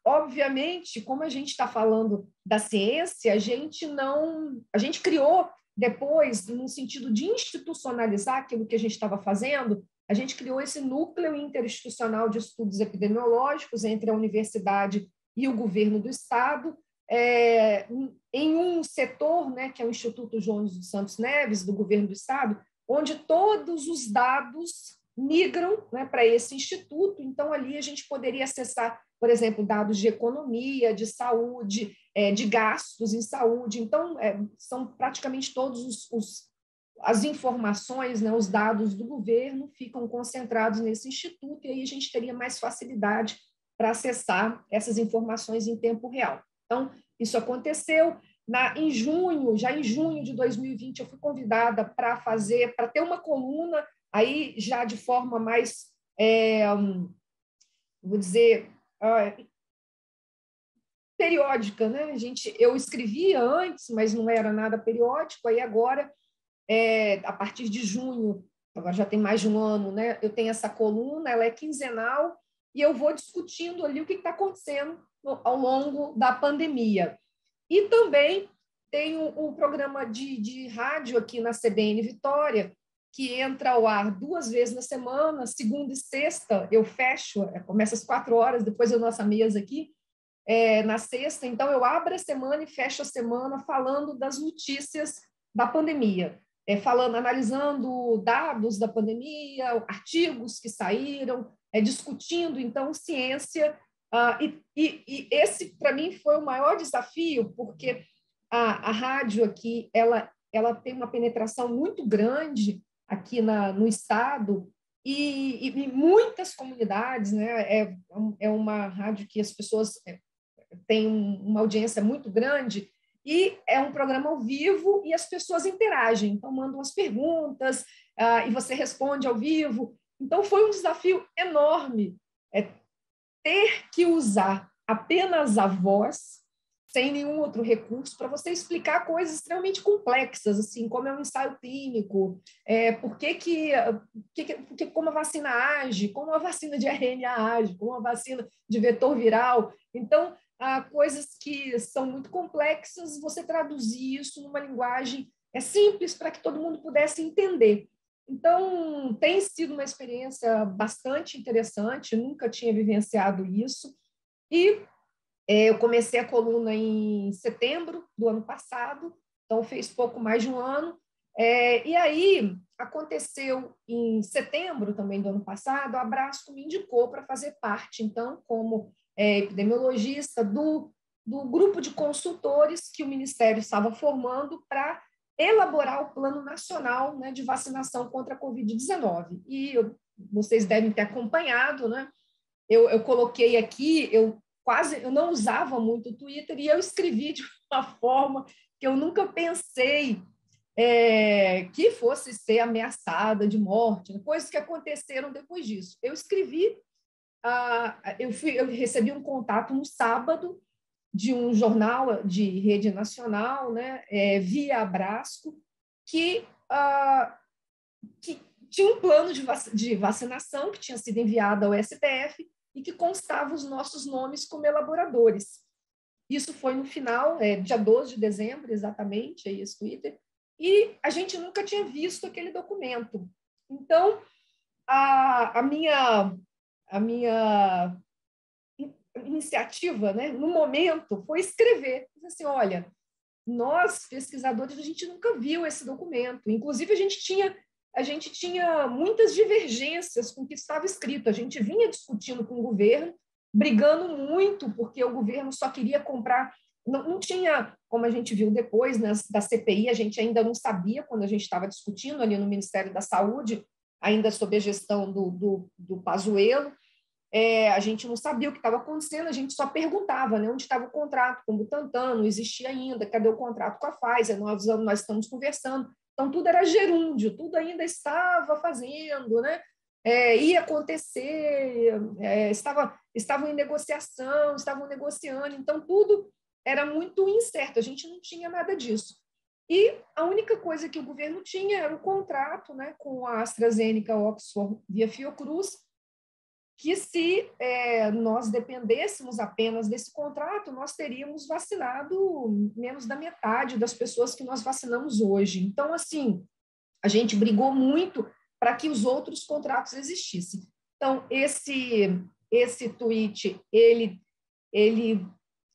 Obviamente, como a gente está falando da ciência, a gente criou depois, no sentido de institucionalizar aquilo que a gente estava fazendo, a gente criou esse núcleo interinstitucional de estudos epidemiológicos entre a universidade e o governo do Estado, em um setor, né, que é o Instituto Jones dos Santos Neves, do governo do Estado, onde todos os dados migram, né, para esse instituto. Então, ali a gente poderia acessar, por exemplo, dados de economia, de saúde, de gastos em saúde. Então, são praticamente todos as informações, né, os dados do governo ficam concentrados nesse instituto, e aí a gente teria mais facilidade para acessar essas informações em tempo real. Então, isso aconteceu. Já em junho de 2020, eu fui convidada para ter uma coluna, aí já de forma mais, vou dizer, periódica, né? Eu escrevia antes, mas não era nada periódico, aí agora, a partir de junho, agora já tem mais de um ano, né? Eu tenho essa coluna, ela é quinzenal, e eu vou discutindo ali o que está acontecendo ao longo da pandemia. E também tenho um programa de rádio aqui na CBN Vitória, que entra ao ar 2 vezes na semana, segunda e sexta, eu fecho, começa às 4 horas, depois da nossa mesa aqui, na sexta. Então, eu abro a semana e fecho a semana falando das notícias da pandemia, analisando dados da pandemia, artigos que saíram, discutindo, então, ciência. E esse, para mim, foi o maior desafio, porque a rádio aqui, ela tem uma penetração muito grande aqui no Estado, e muitas comunidades, né? É uma rádio que as pessoas têm uma audiência muito grande, e é um programa ao vivo, e as pessoas interagem, então mandam as perguntas, e você responde ao vivo. Então, foi um desafio enorme ter que usar apenas a voz, sem nenhum outro recurso, para você explicar coisas extremamente complexas, assim, como é um ensaio clínico, como a vacina age, como a vacina de RNA age, como a vacina de vetor viral. Então, coisas que são muito complexas, você traduzir isso numa linguagem simples para que todo mundo pudesse entender. Então, tem sido uma experiência bastante interessante, nunca tinha vivenciado isso, e eu comecei a coluna em setembro do ano passado, então fez pouco mais de um ano, e aí aconteceu em setembro também do ano passado, a Abrasco me indicou para fazer parte, então, como epidemiologista do grupo de consultores que o Ministério estava formando para elaborar o Plano Nacional, né, de Vacinação contra a Covid-19. E vocês devem ter acompanhado, né? Eu coloquei aqui, eu não usava muito o Twitter, e eu escrevi de uma forma que eu nunca pensei que fosse ser ameaçada de morte, coisas que aconteceram depois disso. Eu escrevi, eu recebi um contato no sábado de um jornal de rede nacional, né, via Abrasco, que tinha um plano de vacinação que tinha sido enviado ao STF e que constava os nossos nomes como elaboradores. Isso foi no final, dia 12 de dezembro, exatamente, é isso, Twitter, e a gente nunca tinha visto aquele documento. Então, a minha iniciativa, né, no momento, foi escrever. Assim, olha, nós, pesquisadores, a gente nunca viu esse documento. Inclusive, a gente tinha muitas divergências com o que estava escrito. A gente vinha discutindo com o governo, brigando muito, porque o governo só queria comprar. Não tinha, como a gente viu depois, né, da CPI, a gente ainda não sabia, quando a gente estava discutindo ali no Ministério da Saúde, ainda sob a gestão do Pazuello, a gente não sabia o que estava acontecendo, a gente só perguntava, né, onde estava o contrato com o Butantan, não existia ainda, cadê o contrato com a Pfizer, nós estamos conversando. Então, tudo era gerúndio, tudo ainda estava fazendo, né? Ia acontecer, estavam em negociação, estavam negociando, então tudo era muito incerto, a gente não tinha nada disso. E a única coisa que o governo tinha era o contrato, né, com a AstraZeneca Oxford via Fiocruz, que se nós dependêssemos apenas desse contrato, nós teríamos vacinado menos da metade das pessoas que nós vacinamos hoje. Então, assim, a gente brigou muito para que os outros contratos existissem. Então, esse tweet,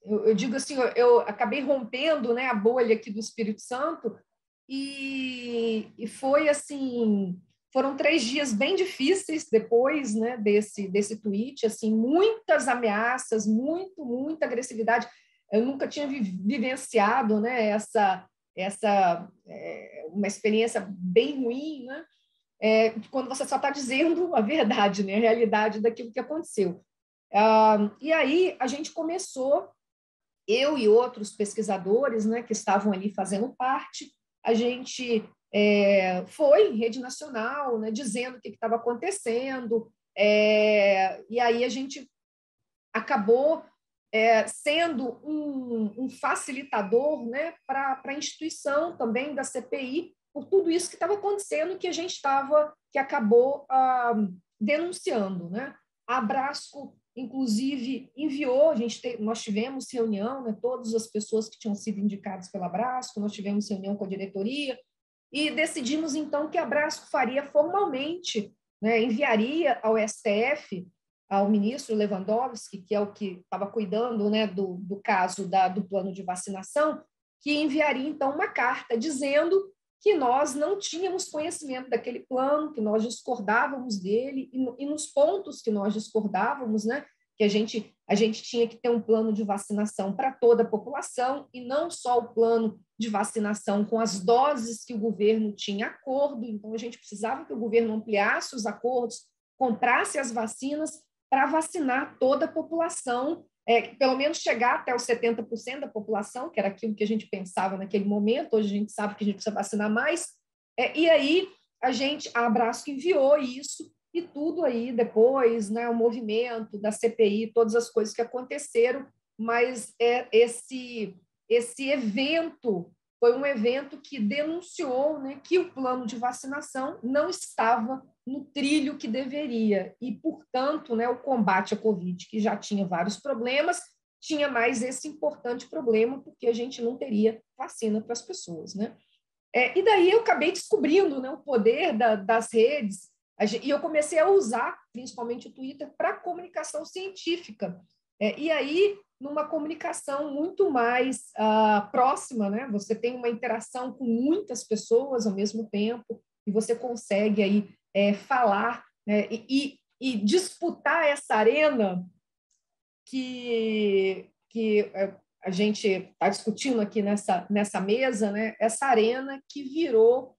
eu digo assim, eu acabei rompendo, né, a bolha aqui do Espírito Santo e foi assim, foram 3 dias bem difíceis depois, né, desse tweet, assim, muitas ameaças, muita agressividade. Eu nunca tinha vivenciado, né, uma experiência bem ruim, né? Quando você só está dizendo a verdade, né, a realidade daquilo que aconteceu. E aí a gente começou, eu e outros pesquisadores, né, que estavam ali fazendo parte, a gente foi em rede nacional, né, dizendo o que estava acontecendo, e aí a gente acabou sendo um facilitador, né, para a instituição também da CPI, por tudo isso que estava acontecendo, que acabou denunciando, né? A Abrasco, inclusive, enviou, nós tivemos reunião, né, todas as pessoas que tinham sido indicadas pela Abrasco, nós tivemos reunião com a diretoria, e decidimos, então, que a Abrasco faria formalmente, né, enviaria ao STF, ao ministro Lewandowski, que é o que estava cuidando, né, do caso do plano de vacinação, que enviaria, então, uma carta dizendo que nós não tínhamos conhecimento daquele plano, que nós discordávamos dele, e nos pontos que nós discordávamos, né, que a gente tinha que ter um plano de vacinação para toda a população, e não só o plano de vacinação com as doses que o governo tinha acordo, então a gente precisava que o governo ampliasse os acordos, comprasse as vacinas para vacinar toda a população, pelo menos chegar até os 70% da população, que era aquilo que a gente pensava naquele momento. Hoje a gente sabe que a gente precisa vacinar mais. E aí a Abrasco enviou isso, e tudo aí depois, né, o movimento da CPI, todas as coisas que aconteceram, mas esse evento foi um evento que denunciou, né, que o plano de vacinação não estava no trilho que deveria, e, portanto, né, o combate à Covid, que já tinha vários problemas, tinha mais esse importante problema, porque a gente não teria vacina para as pessoas, né? E daí eu acabei descobrindo, né, o poder das redes, e eu comecei a usar, principalmente o Twitter, para comunicação científica. E aí, numa comunicação muito mais próxima, né? Você tem uma interação com muitas pessoas ao mesmo tempo, e você consegue aí falar, né, e disputar essa arena que a gente está discutindo aqui nessa mesa, né? Essa arena que virou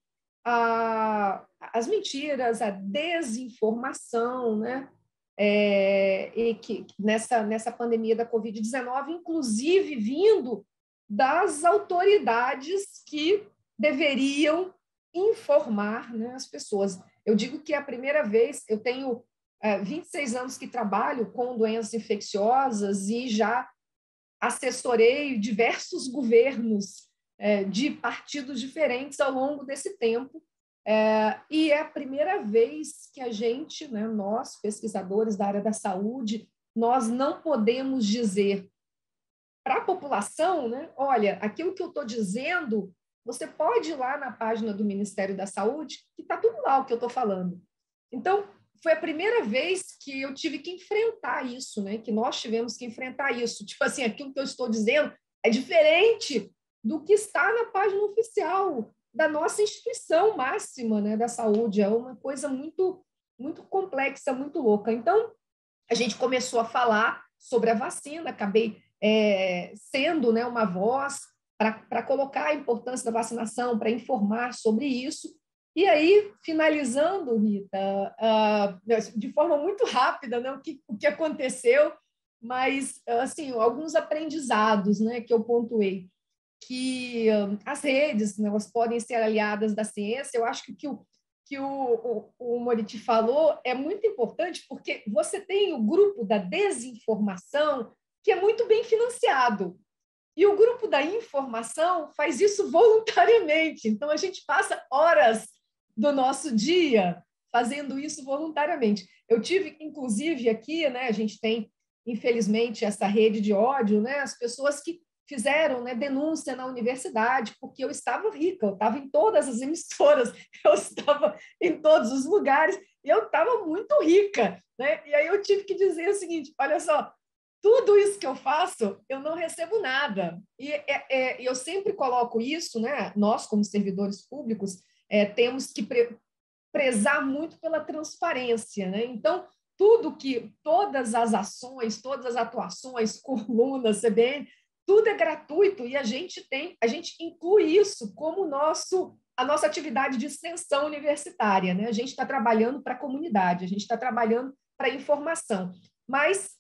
as mentiras, a desinformação, né? E que nessa pandemia da Covid-19, inclusive vindo das autoridades que deveriam informar, né, as pessoas. Eu digo que é a primeira vez, eu tenho 26 anos que trabalho com doenças infecciosas e já assessorei diversos governos de partidos diferentes ao longo desse tempo, e é a primeira vez que a gente, né, nós, pesquisadores da área da saúde, nós não podemos dizer para a população, né, olha, aquilo que eu estou dizendo, você pode ir lá na página do Ministério da Saúde, que está tudo lá o que eu estou falando. Então, foi a primeira vez que eu tive que enfrentar isso, né, que nós tivemos que enfrentar isso. Tipo assim, aquilo que eu estou dizendo é diferente do que está na página oficial da nossa instituição máxima, né, da saúde. É uma coisa muito, muito complexa, muito louca. Então, a gente começou a falar sobre a vacina, acabei sendo, né, uma voz para colocar a importância da vacinação, para informar sobre isso. E aí, finalizando, Rita, de forma muito rápida, né, o que aconteceu, mas assim, alguns aprendizados, né, que eu pontuei, que as redes, né, elas podem ser aliadas da ciência. Eu acho que o Moriti falou é muito importante, porque você tem o grupo da desinformação, que é muito bem financiado, e o grupo da informação faz isso voluntariamente. Então, a gente passa horas do nosso dia fazendo isso voluntariamente. Eu tive, inclusive, aqui, né, a gente tem, infelizmente, essa rede de ódio, né, as pessoas que fizeram, né, denúncia na universidade, porque eu estava rica, eu estava em todas as emissoras, eu estava em todos os lugares, e eu estava muito rica, né? E aí eu tive que dizer o seguinte: olha só, tudo isso que eu faço, eu não recebo nada. E eu sempre coloco isso, né? Nós, como servidores públicos, temos que prezar muito pela transparência, né? Então, todas as ações, todas as atuações, colunas, CBN, tudo é gratuito, e a gente inclui isso como a nossa atividade de extensão universitária, né? A gente está trabalhando para a comunidade, a gente está trabalhando para a informação, mas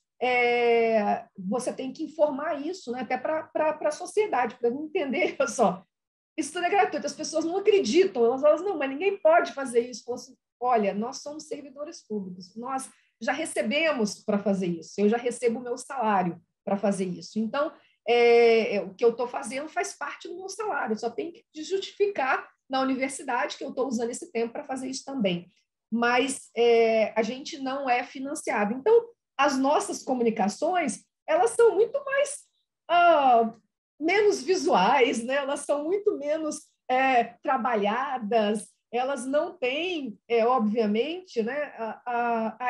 você tem que informar isso, né? Até para a sociedade, para entender, olha só, isso tudo é gratuito, as pessoas não acreditam, elas falam, não, mas ninguém pode fazer isso. Assim, olha, nós somos servidores públicos, nós já recebemos para fazer isso, eu já recebo o meu salário para fazer isso. Então, o que eu estou fazendo faz parte do meu salário, eu só tenho que justificar na universidade que eu estou usando esse tempo para fazer isso também. Mas a gente não é financiado. Então, as nossas comunicações, elas são muito mais menos visuais, né? Elas são muito menos trabalhadas, elas não têm, obviamente, né,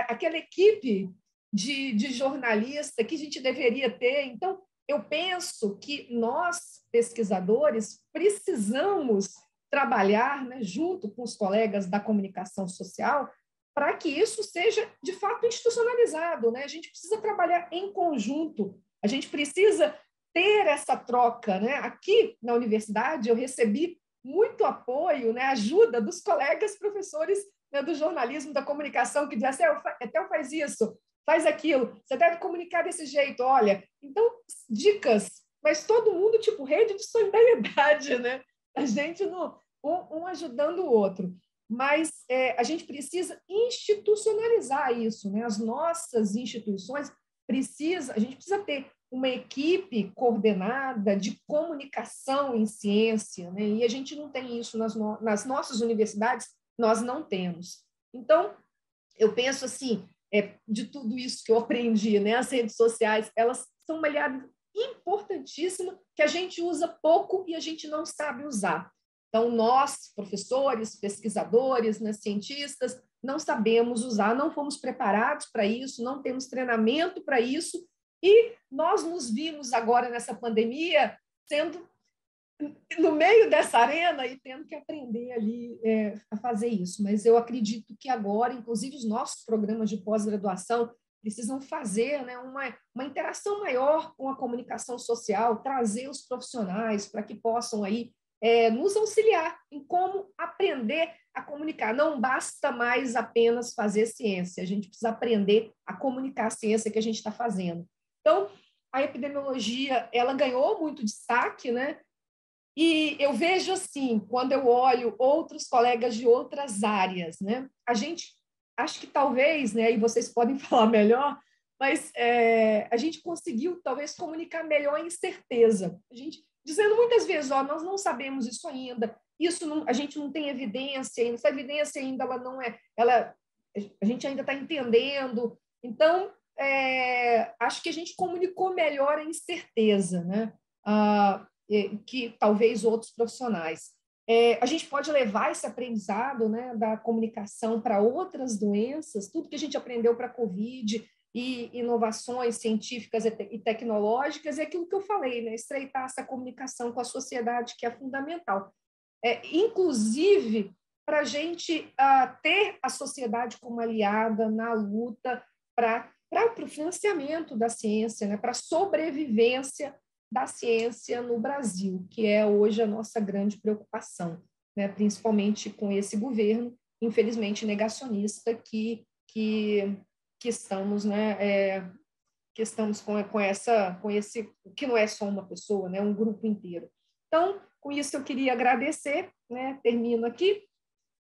aquela equipe de jornalista que a gente deveria ter. Então, eu penso que nós, pesquisadores, precisamos trabalhar, né, junto com os colegas da comunicação social, para que isso seja, de fato, institucionalizado, né? A gente precisa trabalhar em conjunto, a gente precisa ter essa troca, né? Aqui na universidade, eu recebi muito apoio, né, ajuda dos colegas professores, né, do jornalismo, da comunicação, que diziam assim, Etel faz isso, faz aquilo, você deve comunicar desse jeito, olha. Então, dicas, mas todo mundo, tipo, rede de solidariedade, né? A gente um ajudando o outro. Mas a gente precisa institucionalizar isso, né? As nossas instituições a gente precisa ter uma equipe coordenada de comunicação em ciência, né? E a gente não tem isso nas nossas universidades, nós não temos. Então, eu penso assim, de tudo isso que eu aprendi, né? As redes sociais, elas são uma aliada importantíssima que a gente usa pouco e a gente não sabe usar. Então, nós, professores, pesquisadores, né, cientistas, não sabemos usar, não fomos preparados para isso, não temos treinamento para isso, e nós nos vimos agora nessa pandemia sendo no meio dessa arena e tendo que aprender ali a fazer isso. Mas eu acredito que agora, inclusive, os nossos programas de pós-graduação precisam fazer, né, uma interação maior com a comunicação social, trazer os profissionais para que possam aí nos auxiliar em como aprender a comunicar. Não basta mais apenas fazer ciência, a gente precisa aprender a comunicar a ciência que a gente está fazendo. Então, a epidemiologia, ela ganhou muito destaque, né? E eu vejo assim, quando eu olho outros colegas de outras áreas, né? A gente, acho que talvez, né? E vocês podem falar melhor, mas a gente conseguiu talvez comunicar melhor em certeza. A gente dizendo muitas vezes, nós não sabemos isso ainda, a gente não tem evidência ainda, essa evidência ainda ela não é, a gente ainda está entendendo. Então, acho que a gente comunicou melhor a incerteza, né? Que talvez outros profissionais. A gente pode levar esse aprendizado, né, da comunicação para outras doenças, tudo que a gente aprendeu para a Covid, e inovações científicas e tecnológicas, é aquilo que eu falei, né? Estreitar essa comunicação com a sociedade, que é fundamental. Inclusive, para a gente ter a sociedade como aliada na luta para o financiamento da ciência, né? Para a sobrevivência da ciência no Brasil, que é hoje a nossa grande preocupação. né, principalmente com esse governo, infelizmente negacionista, que estamos, né, que estamos com esse, que não é só uma pessoa, né, um grupo inteiro. Então, com isso eu queria agradecer, né, termino aqui,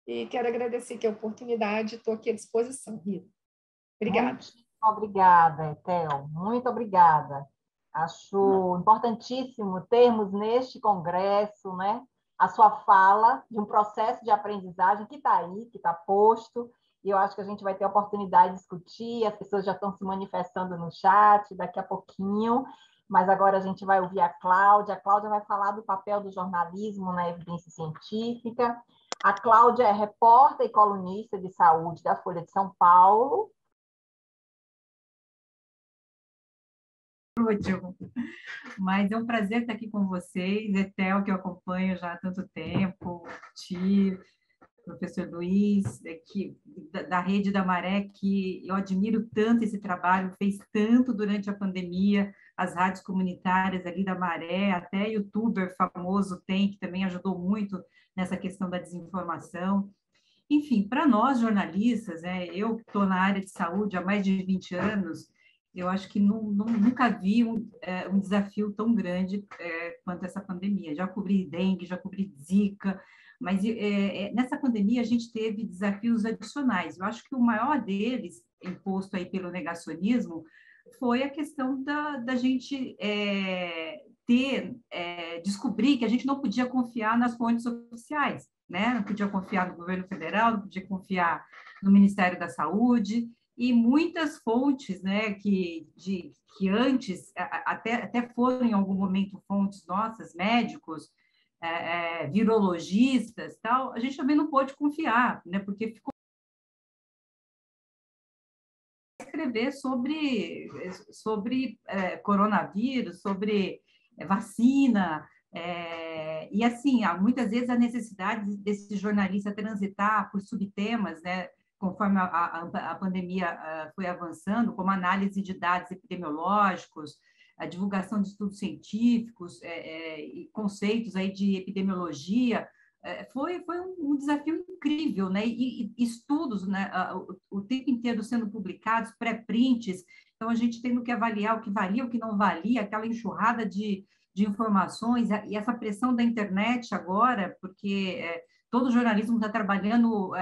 e quero agradecer aqui a oportunidade, estou aqui à disposição, Rita. Obrigada. Muito obrigada, Etel, muito obrigada. Acho importantíssimo termos neste congresso, né, a sua fala de um processo de aprendizagem que está aí, que está posto, e eu acho que a gente vai ter a oportunidade de discutir, as pessoas já estão se manifestando no chat daqui a pouquinho, mas agora a gente vai ouvir a Cláudia vai falar do papel do jornalismo na evidência científica. A Cláudia é repórter e colunista de saúde da Folha de São Paulo. Último. Mas é um prazer estar aqui com vocês, Etel, que eu acompanho já há tanto tempo, Ti, professor Luiz, da Rede da Maré, que eu admiro tanto esse trabalho, fez tanto durante a pandemia, as rádios comunitárias ali da Maré, até youtuber famoso tem, que também ajudou muito nessa questão da desinformação. Enfim, para nós jornalistas, eu que estou na área de saúde há mais de 20 anos, eu acho que nunca vi um desafio tão grande quanto essa pandemia. Já cobri dengue, já cobri zika, mas nessa pandemia a gente teve desafios adicionais. Eu acho que o maior deles, imposto aí pelo negacionismo, foi a questão da gente descobrir que a gente não podia confiar nas fontes oficiais, né? Não podia confiar no governo federal, não podia confiar no Ministério da Saúde, e muitas fontes, né, que antes até foram em algum momento fontes nossas, médicos, virologistas, tal, a gente também não pôde confiar, né, porque ficou escrever sobre coronavírus, sobre vacina, e assim, muitas vezes a necessidade desse jornalista transitar por subtemas, né, conforme a pandemia foi avançando, como análise de dados epidemiológicos, a divulgação de estudos científicos, e conceitos aí de epidemiologia, foi um desafio incrível, né? E estudos, né, o tempo inteiro sendo publicados, pré-prints, então a gente tendo que avaliar o que valia, o que não valia, aquela enxurrada de informações, e essa pressão da internet agora, porque todo o jornalismo está trabalhando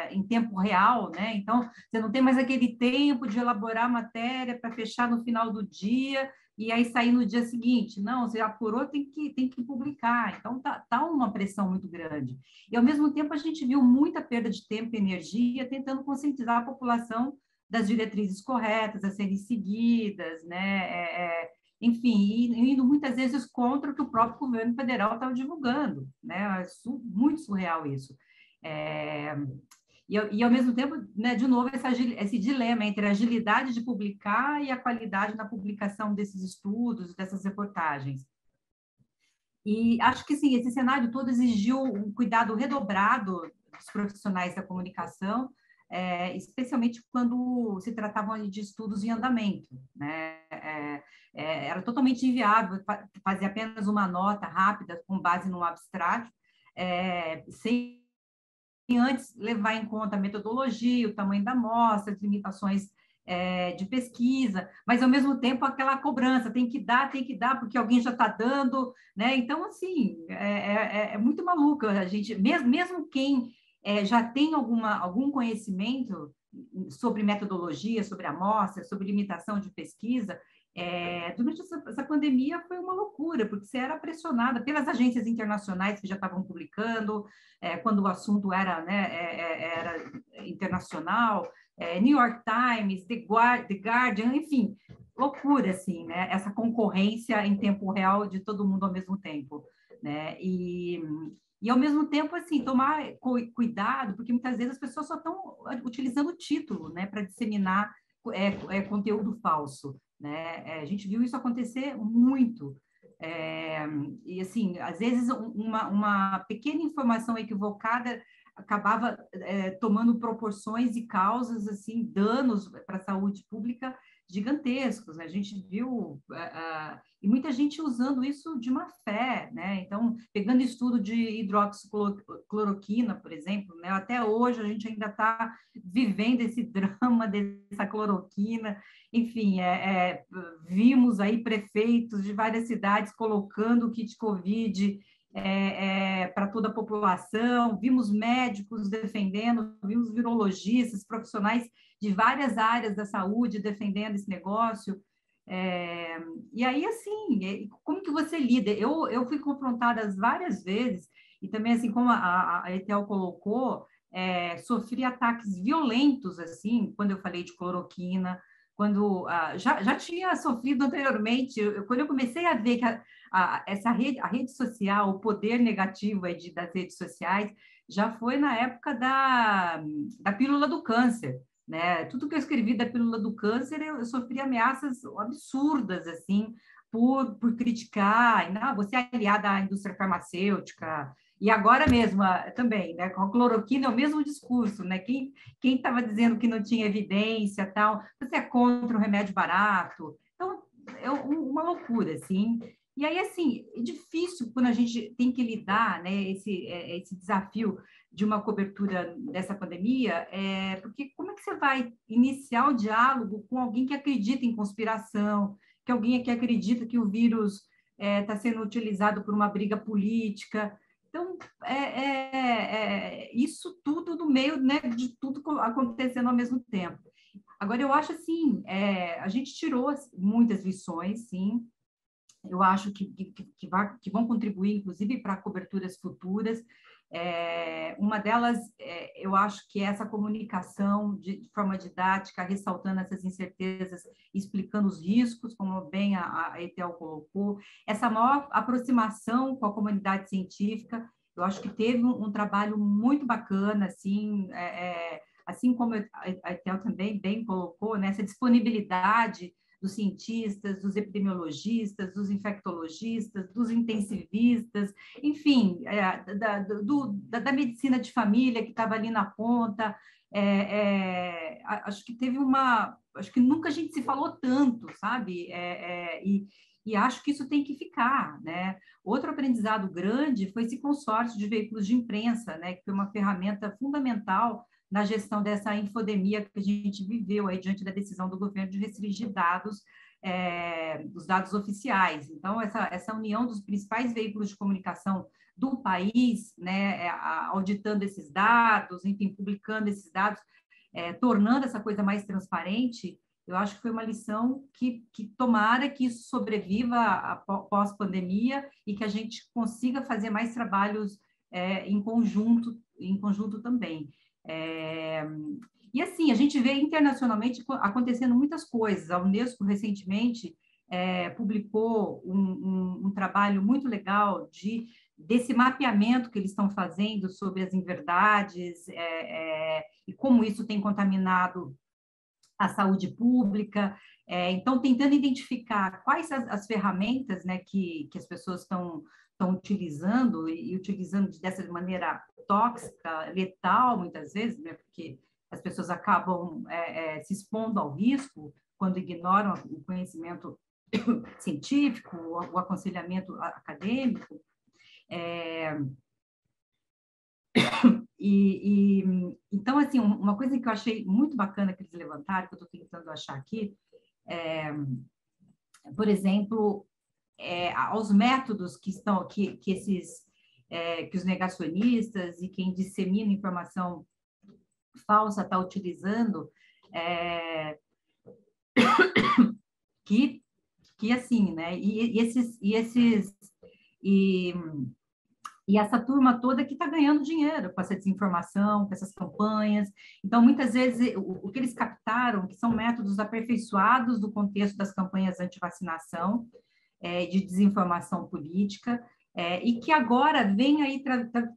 em tempo real, né? Então, você não tem mais aquele tempo de elaborar a matéria para fechar no final do dia e aí sair no dia seguinte. Não, você apurou, tem que publicar. Então, tá uma pressão muito grande. E, ao mesmo tempo, a gente viu muita perda de tempo e energia tentando conscientizar a população das diretrizes corretas a serem seguidas, né? Enfim, indo muitas vezes contra o que o próprio governo federal estava divulgando, né? É muito surreal isso. E, ao mesmo tempo, né, de novo, esse dilema entre a agilidade de publicar e a qualidade na publicação desses estudos, dessas reportagens. E acho que, sim, esse cenário todo exigiu um cuidado redobrado dos profissionais da comunicação, especialmente quando se tratavam de estudos em andamento, né? Era totalmente inviável fazer apenas uma nota rápida com base num abstrato, sem antes levar em conta a metodologia, o tamanho da amostra, as limitações de pesquisa, mas, ao mesmo tempo, aquela cobrança, tem que dar, porque alguém já está dando, né? Então, assim, é muito maluco. A gente, mesmo quem já tem algum conhecimento sobre metodologia, sobre amostra, sobre limitação de pesquisa, durante essa pandemia foi uma loucura, porque você era pressionada pelas agências internacionais que já estavam publicando, quando o assunto era, né, era internacional, New York Times, The Guardian, enfim, loucura, assim, né? Essa concorrência em tempo real de todo mundo ao mesmo tempo, né? E ao mesmo tempo, assim, tomar cuidado, porque muitas vezes as pessoas só estão utilizando o título, né, para disseminar conteúdo falso, né? A gente viu isso acontecer muito. E, assim, às vezes uma pequena informação equivocada acabava tomando proporções e causas, assim, danos para a saúde pública gigantescos, né? A gente viu e muita gente usando isso de má fé, né? Então, pegando estudo de hidroxicloroquina, por exemplo, né? Até hoje a gente ainda está vivendo esse drama dessa cloroquina. Enfim, vimos aí prefeitos de várias cidades colocando o kit COVID para toda a população, vimos médicos defendendo, vimos virologistas, profissionais de várias áreas da saúde defendendo esse negócio. E aí, assim, como que você lida? Eu fui confrontada várias vezes, e também, assim, como a Etel colocou, sofri ataques violentos, assim, quando eu falei de cloroquina, quando já tinha sofrido anteriormente, quando eu comecei a ver que a rede social, o poder negativo das redes sociais, já foi na época da pílula do câncer, né? Tudo que eu escrevi da pílula do câncer, eu sofri ameaças absurdas, assim, por criticar, não, você é aliada à indústria farmacêutica, e agora mesmo também, né, com a cloroquina é o mesmo discurso, né? Quem estava dizendo que não tinha evidência, tal, você é contra o remédio barato. Então, é uma loucura, assim. E aí, assim, é difícil quando a gente tem que lidar, né, esse desafio de uma cobertura dessa pandemia, porque como é que você vai iniciar o diálogo com alguém que acredita em conspiração, que alguém que acredita que o vírus está sendo utilizado por uma briga política? Então, isso tudo no meio, né, de tudo acontecendo ao mesmo tempo. Agora, eu acho assim, a gente tirou muitas lições, sim. Eu acho que vão contribuir, inclusive, para coberturas futuras. Uma delas, eu acho que é essa comunicação de forma didática, ressaltando essas incertezas, explicando os riscos, como bem a Etel colocou, essa maior aproximação com a comunidade científica. Eu acho que teve um trabalho muito bacana, assim, assim como a Etel também bem colocou, né, essa disponibilidade dos cientistas, dos epidemiologistas, dos infectologistas, dos intensivistas, enfim, da medicina de família que estava ali na ponta. Acho que acho que nunca a gente se falou tanto, sabe? E acho que isso tem que ficar, né? Outro aprendizado grande foi esse consórcio de veículos de imprensa, né? Que foi uma ferramenta fundamental na gestão dessa infodemia que a gente viveu aí diante da decisão do governo de restringir dados, os dados oficiais. Então, essa união dos principais veículos de comunicação do país, né, auditando esses dados, enfim, publicando esses dados, tornando essa coisa mais transparente, eu acho que foi uma lição que tomara que isso sobreviva após pandemia e que a gente consiga fazer mais trabalhos em conjunto também. E assim, a gente vê internacionalmente acontecendo muitas coisas. A Unesco recentemente publicou um trabalho muito legal desse mapeamento que eles estão fazendo sobre as inverdades e como isso tem contaminado a saúde pública. Então, tentando identificar quais as ferramentas, né, que as pessoas estão utilizando e utilizando dessa maneira tóxica, letal, muitas vezes, né, porque as pessoas acabam se expondo ao risco quando ignoram o conhecimento científico, o aconselhamento acadêmico. Então, assim, uma coisa que eu achei muito bacana que eles levantaram, que eu estou tentando achar aqui, por exemplo, aos métodos que os negacionistas e quem dissemina informação falsa está utilizando, que assim, né? E essa turma toda que está ganhando dinheiro com essa desinformação, com essas campanhas. Então, muitas vezes, o que eles captaram, que são métodos aperfeiçoados do contexto das campanhas anti-vacinação, de desinformação política, e que agora vem aí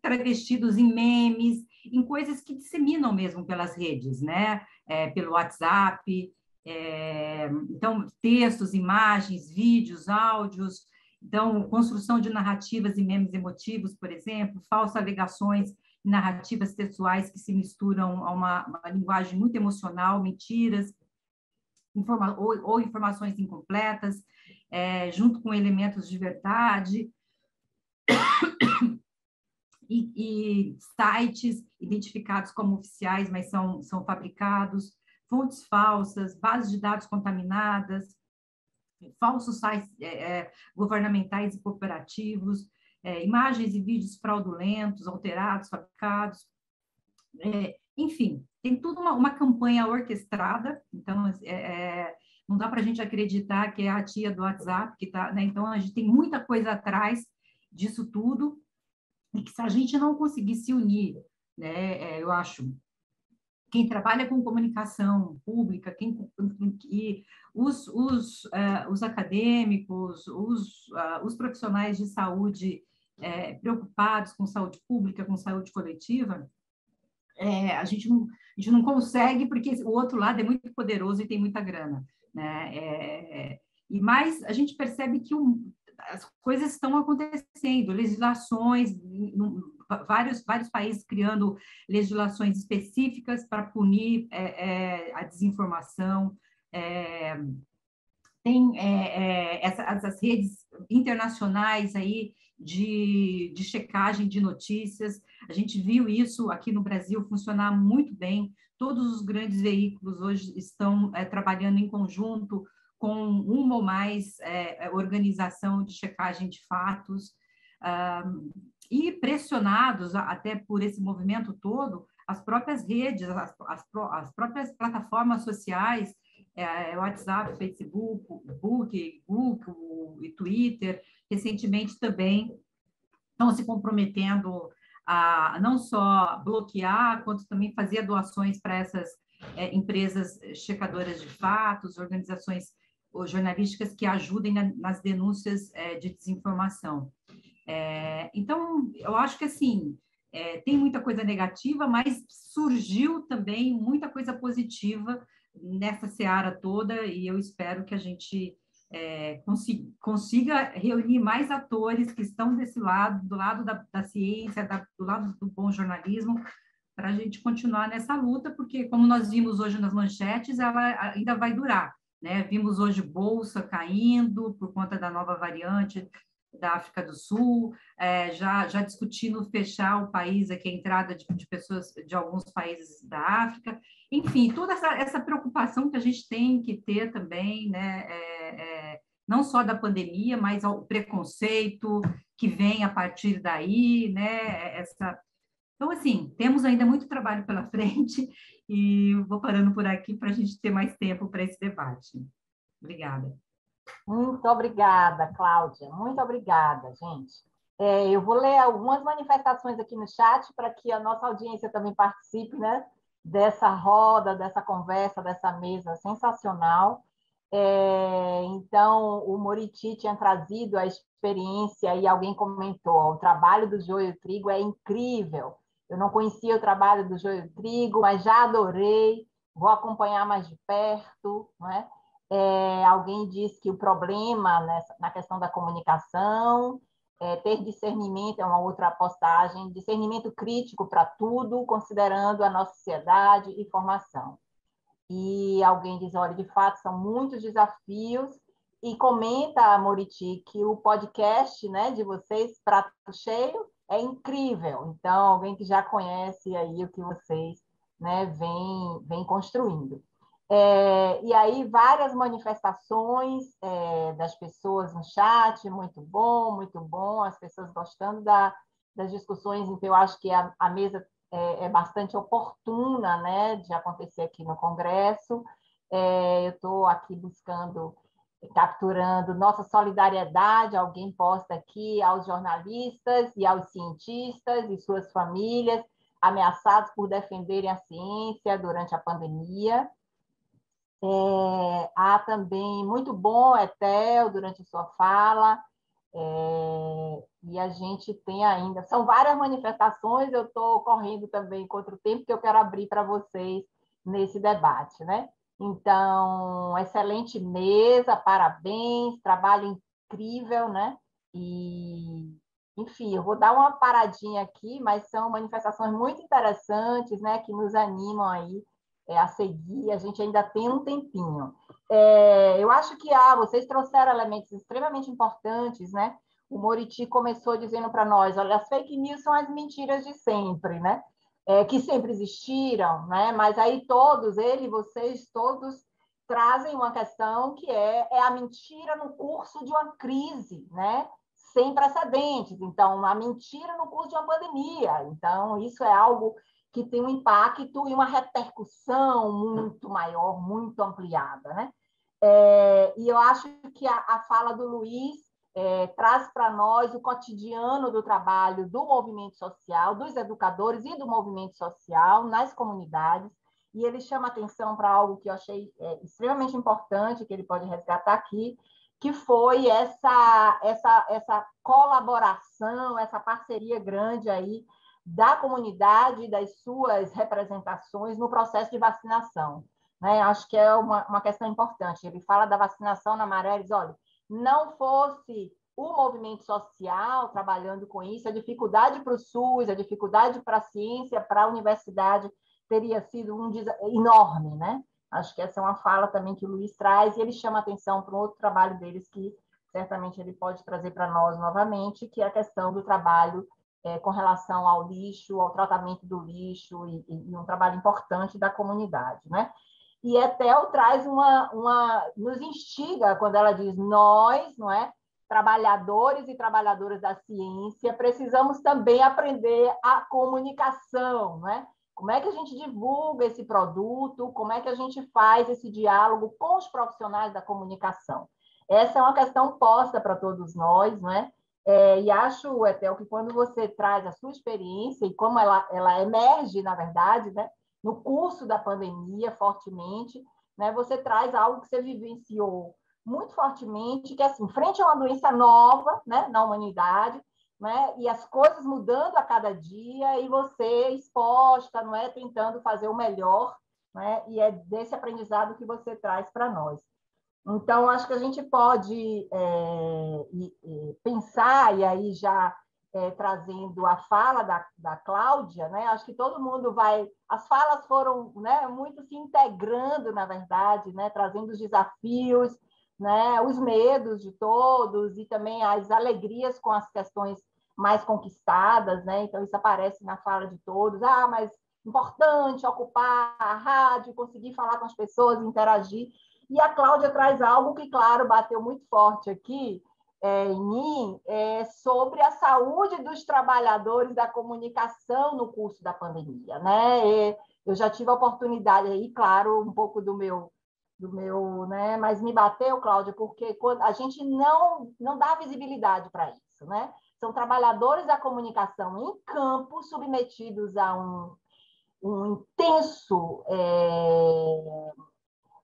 travestidos em memes, em coisas que disseminam mesmo pelas redes, né? Pelo WhatsApp, então, textos, imagens, vídeos, áudios. Então, construção de narrativas e memes emotivos, por exemplo, falsas alegações e narrativas textuais que se misturam a uma linguagem muito emocional, mentiras. ou informações incompletas, junto com elementos de verdade, e sites identificados como oficiais, mas são fabricados, fontes falsas, bases de dados contaminadas, falsos sites governamentais e corporativos, imagens e vídeos fraudulentos, alterados, fabricados, enfim, tem tudo uma campanha orquestrada, então não dá para a gente acreditar que é a tia do WhatsApp que está, né? Então a gente tem muita coisa atrás disso tudo, e que se a gente não conseguir se unir, né, eu acho, quem trabalha com comunicação pública, os acadêmicos, os profissionais de saúde preocupados com saúde pública, com saúde coletiva, a gente não consegue, porque o outro lado é muito poderoso e tem muita grana, né? Mas a gente percebe que as coisas estão acontecendo, legislações, vários países criando legislações específicas para punir a desinformação, tem essas redes internacionais aí de checagem de notícias. A gente viu isso aqui no Brasil funcionar muito bem. Todos os grandes veículos hoje estão trabalhando em conjunto com uma ou mais organização de checagem de fatos, e pressionados até por esse movimento todo, as próprias redes, as próprias plataformas sociais, WhatsApp, Facebook, Google e Twitter, recentemente também estão se comprometendo a não só bloquear, quanto também fazer doações para essas empresas checadoras de fatos, organizações jornalísticas que ajudem nas denúncias de desinformação. Então, eu acho que, assim, tem muita coisa negativa, mas surgiu também muita coisa positiva nessa seara toda, e eu espero que a gente consiga reunir mais atores que estão desse lado, do lado da ciência, do lado do bom jornalismo, para a gente continuar nessa luta, porque, como nós vimos hoje nas manchetes, ela ainda vai durar, né? Vimos hoje bolsa caindo por conta da nova variante da África do Sul, já discutindo fechar o país, aqui a entrada de pessoas de alguns países da África, enfim, toda essa preocupação que a gente tem que ter também, né, não só da pandemia, mas o preconceito que vem a partir daí, né, Então, assim, temos ainda muito trabalho pela frente e vou parando por aqui para a gente ter mais tempo para esse debate. Obrigada. Muito obrigada, Cláudia. Muito obrigada, gente. Eu vou ler algumas manifestações aqui no chat para que a nossa audiência também participe, né, dessa roda, dessa conversa, dessa mesa sensacional. Então, o Moriti tinha trazido a experiência e alguém comentou, o trabalho do Joio Trigo é incrível. Eu não conhecia o trabalho do Joio Trigo, mas já adorei, vou acompanhar mais de perto, não é? Alguém disse que o problema na questão da comunicação ter discernimento, é uma outra postagem, discernimento crítico para tudo, considerando a nossa sociedade e formação. E alguém diz, olha, de fato, são muitos desafios, e comenta, Moriti, que o podcast, né, de vocês, Prato Cheio, é incrível. Então, alguém que já conhece aí o que vocês, né, vem construindo. E aí, várias manifestações das pessoas no chat, muito bom, as pessoas gostando das discussões, então eu acho que a mesa é bastante oportuna, né, de acontecer aqui no Congresso. Eu estou aqui capturando nossa solidariedade, alguém posta aqui, aos jornalistas e aos cientistas e suas famílias ameaçados por defenderem a ciência durante a pandemia. Há também, muito bom, Etel, durante a sua fala, e a gente tem ainda, são várias manifestações, eu estou correndo também contra o tempo que eu quero abrir para vocês nesse debate, né? Então, excelente mesa, parabéns, trabalho incrível, né? E, enfim, eu vou dar uma paradinha aqui, mas são manifestações muito interessantes, né? Que nos animam aí a seguir, a gente ainda tem um tempinho. Eu acho que vocês trouxeram elementos extremamente importantes, né? O Maurício começou dizendo para nós, olha, as fake news são as mentiras de sempre, né? Que sempre existiram, né? Mas aí todos, ele, vocês, todos trazem uma questão que é a mentira no curso de uma crise, né? Sem precedentes. Então, a mentira no curso de uma pandemia. Então, isso é algo que tem um impacto e uma repercussão muito maior, muito ampliada, né? E eu acho que a fala do Luiz traz para nós o cotidiano do trabalho do movimento social, dos educadores e do movimento social nas comunidades, e ele chama atenção para algo que eu achei extremamente importante, que ele pode resgatar aqui, que foi essa colaboração, essa parceria grande aí da comunidade e das suas representações no processo de vacinação. Né? Acho que é uma questão importante. Ele fala da vacinação na Maré, ele diz, olha, não fosse o movimento social trabalhando com isso, a dificuldade para o SUS, a dificuldade para a ciência, para a universidade, teria sido enorme, né? Acho que essa é uma fala também que o Luiz traz, e ele chama atenção para um outro trabalho deles que certamente ele pode trazer para nós novamente, que é a questão do trabalho com relação ao lixo, ao tratamento do lixo, e um trabalho importante da comunidade, né? E a Ethel traz nos instiga quando ela diz nós, não é, trabalhadores e trabalhadoras da ciência, precisamos também aprender a comunicação, não é? Como é que a gente divulga esse produto? Como é que a gente faz esse diálogo com os profissionais da comunicação? Essa é uma questão posta para todos nós, não é? E acho, Ethel, que quando você traz a sua experiência e como ela emerge, na verdade, né, no curso da pandemia, fortemente, né, você traz algo que você vivenciou muito fortemente, que, assim, frente a uma doença nova, né, na humanidade, né, e as coisas mudando a cada dia, e você exposta, não é, tentando fazer o melhor, né, e é desse aprendizado que você traz para nós. Então, acho que a gente pode pensar, e aí já trazendo a fala da Cláudia, né? Acho que todo mundo vai... As falas foram, né, muito se integrando, na verdade, né? Trazendo os desafios, né? Os medos de todos e também as alegrias com as questões mais conquistadas, né? Então, isso aparece na fala de todos. Mas importante ocupar a rádio, conseguir falar com as pessoas, interagir. E a Cláudia traz algo que, claro, bateu muito forte aqui em mim, sobre a saúde dos trabalhadores da comunicação no curso da pandemia, né? Eu já tive a oportunidade aí, claro, um pouco do meu, né? Mas me bateu, Cláudia, porque quando a gente não dá visibilidade para isso, né? São trabalhadores da comunicação em campo submetidos a um intenso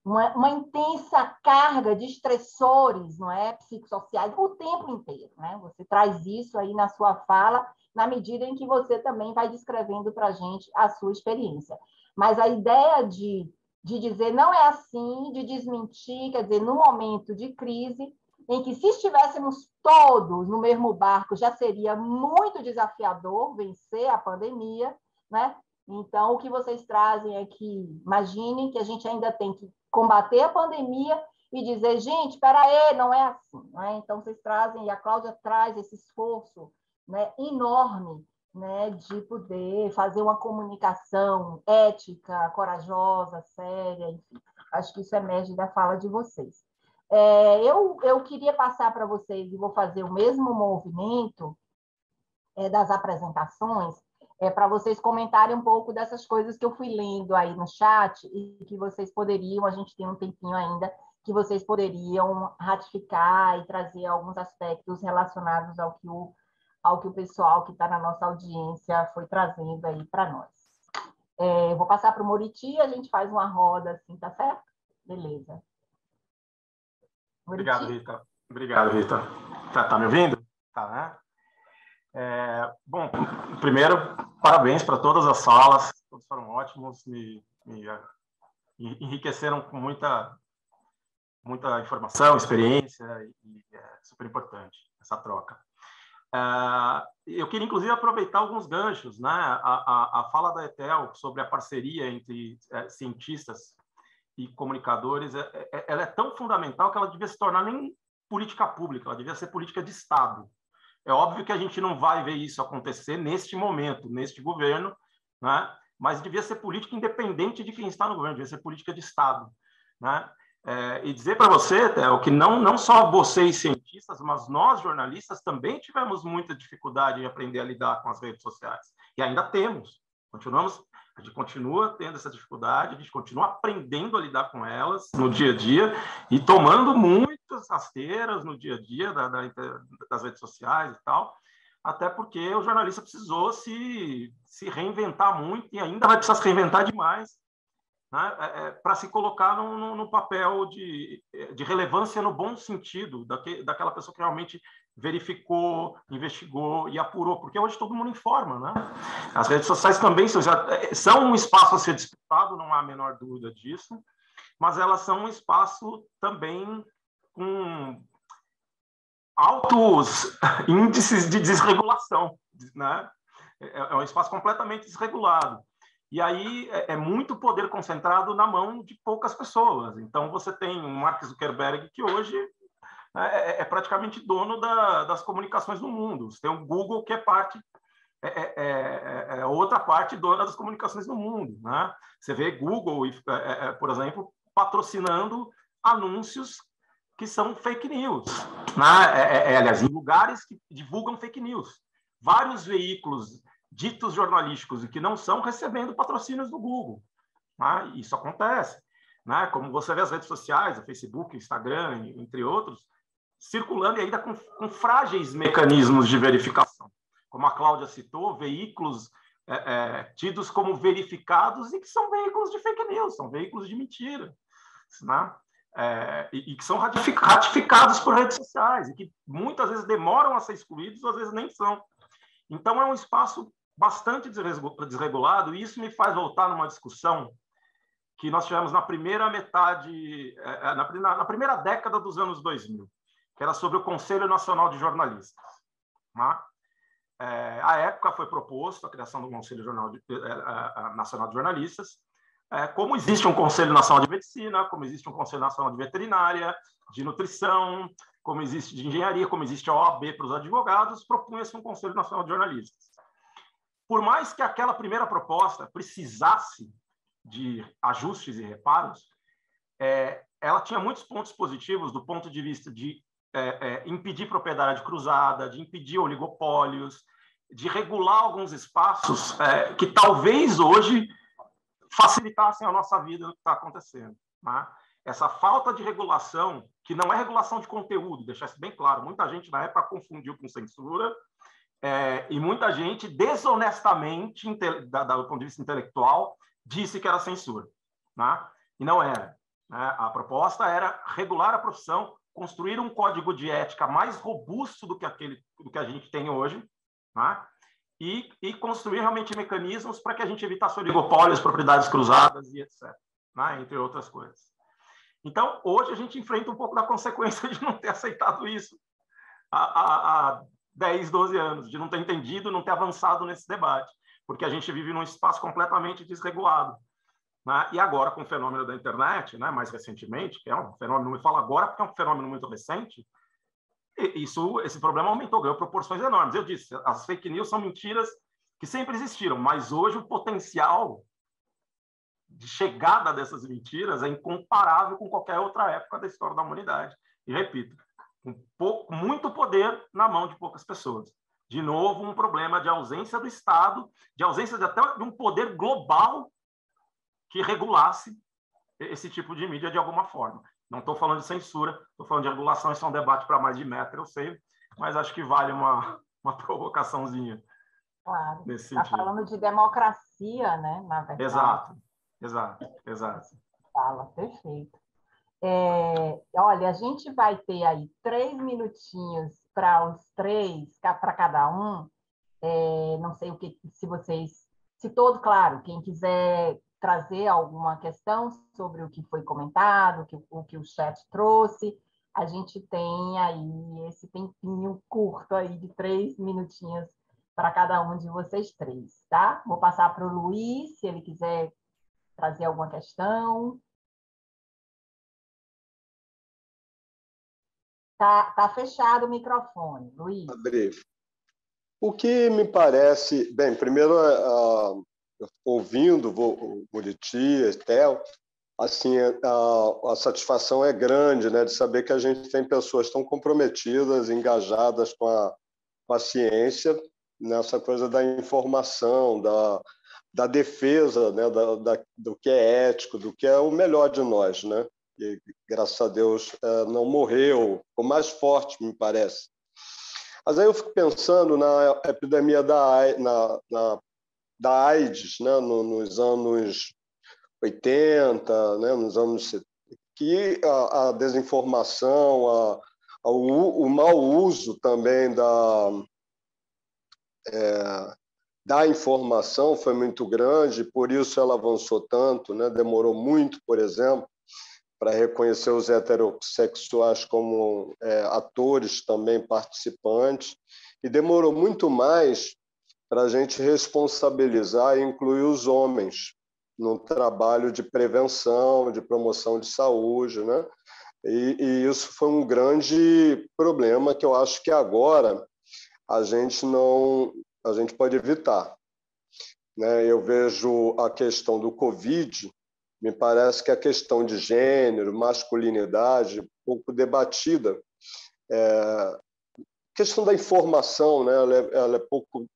uma intensa carga de estressores, não é, psicossociais o tempo inteiro, né? Você traz isso aí na sua fala, na medida em que você também vai descrevendo para a gente a sua experiência. Mas a ideia de dizer não é assim, de desmentir, quer dizer, no momento de crise, em que se estivéssemos todos no mesmo barco, já seria muito desafiador vencer a pandemia, né? Então, o que vocês trazem é que, imaginem que a gente ainda tem que combater a pandemia e dizer, gente, espera aí, não é assim. Né? Então, vocês trazem, e a Cláudia traz esse esforço, né, enorme, né, de poder fazer uma comunicação ética, corajosa, séria, enfim. Acho que isso emerge da fala de vocês. Eu queria passar para vocês, e vou fazer o mesmo movimento das apresentações, para vocês comentarem um pouco dessas coisas que eu fui lendo aí no chat e que vocês poderiam, a gente tem um tempinho ainda, que vocês poderiam ratificar e trazer alguns aspectos relacionados ao que o pessoal que está na nossa audiência foi trazendo aí para nós. Eu vou passar para o Maurício, a gente faz uma roda assim, tá certo? Beleza. Obrigado, Rita. Obrigado, Rita. Tá me ouvindo? Tá, né? Bom, primeiro, parabéns para todas as salas, todos foram ótimos, me enriqueceram com muita informação, experiência, e é super importante essa troca. Eu queria, inclusive, aproveitar alguns ganchos, né? A fala da Ethel sobre a parceria entre cientistas e comunicadores, ela é tão fundamental que ela devia se tornar nem política pública, ela devia ser política de Estado. É óbvio que a gente não vai ver isso acontecer neste momento, neste governo, né? Mas devia ser política independente de quem está no governo, devia ser política de Estado, né? E dizer para você, Theo, que não só vocês cientistas, mas nós jornalistas também tivemos muita dificuldade em aprender a lidar com as redes sociais. E ainda temos. A gente continua tendo essa dificuldade, a gente continua aprendendo a lidar com elas no dia a dia e tomando muitas rasteiras no dia a dia das redes sociais e tal, até porque o jornalista precisou se reinventar muito e ainda vai precisar se reinventar demais, né, para se colocar no papel de relevância no bom sentido, daquela pessoa que realmente verificou, investigou e apurou, porque hoje todo mundo informa, né? As redes sociais também são um espaço a ser disputado, não há a menor dúvida disso, mas elas são um espaço também com altos índices de desregulação, né? É um espaço completamente desregulado. E aí é muito poder concentrado na mão de poucas pessoas. Então, você tem um Mark Zuckerberg que hoje é praticamente dono das comunicações no mundo. Você tem o Google, que é outra parte dona das comunicações no mundo, né? Você vê Google, por exemplo, patrocinando anúncios que são fake news, né? Aliás, em lugares que divulgam fake news. Vários veículos ditos jornalísticos e que não são recebendo patrocínios do Google, né? Isso acontece, né? Como você vê as redes sociais, o Facebook, o Instagram, entre outros, circulando e ainda com frágeis mecanismos de verificação. Como a Cláudia citou, veículos tidos como verificados e que são veículos de fake news, são veículos de mentira, né? E que são ratificados por redes sociais e que muitas vezes demoram a ser excluídos, ou às vezes nem são. Então, é um espaço bastante desregulado, e isso me faz voltar numa discussão que nós tivemos na primeira metade, na primeira década dos anos 2000, que era sobre o Conselho Nacional de Jornalistas. Né? À época foi proposto a criação do Conselho Nacional de Jornalistas, como existe um Conselho Nacional de Medicina, como existe um Conselho Nacional de Veterinária, de Nutrição, como existe de Engenharia, como existe a OAB para os advogados, propunha-se um Conselho Nacional de Jornalistas. Por mais que aquela primeira proposta precisasse de ajustes e reparos, ela tinha muitos pontos positivos do ponto de vista de impedir propriedade cruzada, de impedir oligopólios, de regular alguns espaços que talvez hoje facilitassem a nossa vida no que está acontecendo. Né? Essa falta de regulação, que não é regulação de conteúdo, deixar isso bem claro, muita gente na época confundiu com censura, e muita gente desonestamente, do ponto de vista intelectual, disse que era censura, né? E não era. Né? A proposta era regular a profissão, construir um código de ética mais robusto do que a gente tem hoje, né? E construir realmente mecanismos para que a gente evitasse oligopólios, propriedades cruzadas e etc., né? Entre outras coisas. Então, hoje a gente enfrenta um pouco da consequência de não ter aceitado isso há 10, 12 anos, de não ter entendido, não ter avançado nesse debate, porque a gente vive num espaço completamente desregulado. Né? E agora, com o fenômeno da internet, né, mais recentemente, que é um fenômeno, não me falo agora porque é um fenômeno muito recente, esse problema aumentou, ganhou proporções enormes. Eu disse, as fake news são mentiras que sempre existiram, mas hoje o potencial de chegada dessas mentiras é incomparável com qualquer outra época da história da humanidade. E repito, muito poder na mão de poucas pessoas. De novo, um problema de ausência do Estado, de ausência até de um poder global que regulasse esse tipo de mídia de alguma forma. Não estou falando de censura, estou falando de regulação, isso é um debate para mais de metro, eu sei, mas acho que vale uma provocaçãozinha. Claro, nesse está sentido. falando de democracia, né, na verdade. Exato. Fala, perfeito. Olha, a gente vai ter aí 3 minutinhos para os três, para cada um. Não sei se todo, claro, quem quiser trazer alguma questão sobre o que foi comentado, o que o chat trouxe, a gente tem aí esse tempinho curto aí de 3 minutinhos para cada um de vocês três, tá? Vou passar para o Luiz, se ele quiser trazer alguma questão. Tá fechado o microfone, Luiz. Abrir. O que me parece... Bem, primeiro, ouvindo o Buriti, Estel, assim, a satisfação é grande, né, de saber que a gente tem pessoas tão comprometidas, engajadas com a ciência, nessa coisa da informação, da defesa, né, do que é ético, do que é o melhor de nós, né? E, graças a Deus, não morreu, ficou mais forte, me parece. Mas aí eu fico pensando na epidemia da AIDS, né, nos anos 80, né, nos anos 70, que a desinformação, o mau uso também da informação foi muito grande, por isso ela avançou tanto, né? Demorou muito, por exemplo, para reconhecer os heterossexuais como atores também participantes, e demorou muito mais para a gente responsabilizar e incluir os homens no trabalho de prevenção, de promoção de saúde, né? E isso foi um grande problema que eu acho que agora a gente pode evitar, né? Eu vejo a questão do Covid, me parece que a questão de gênero, masculinidade, um pouco debatida. A questão da informação, né? Ela é pouco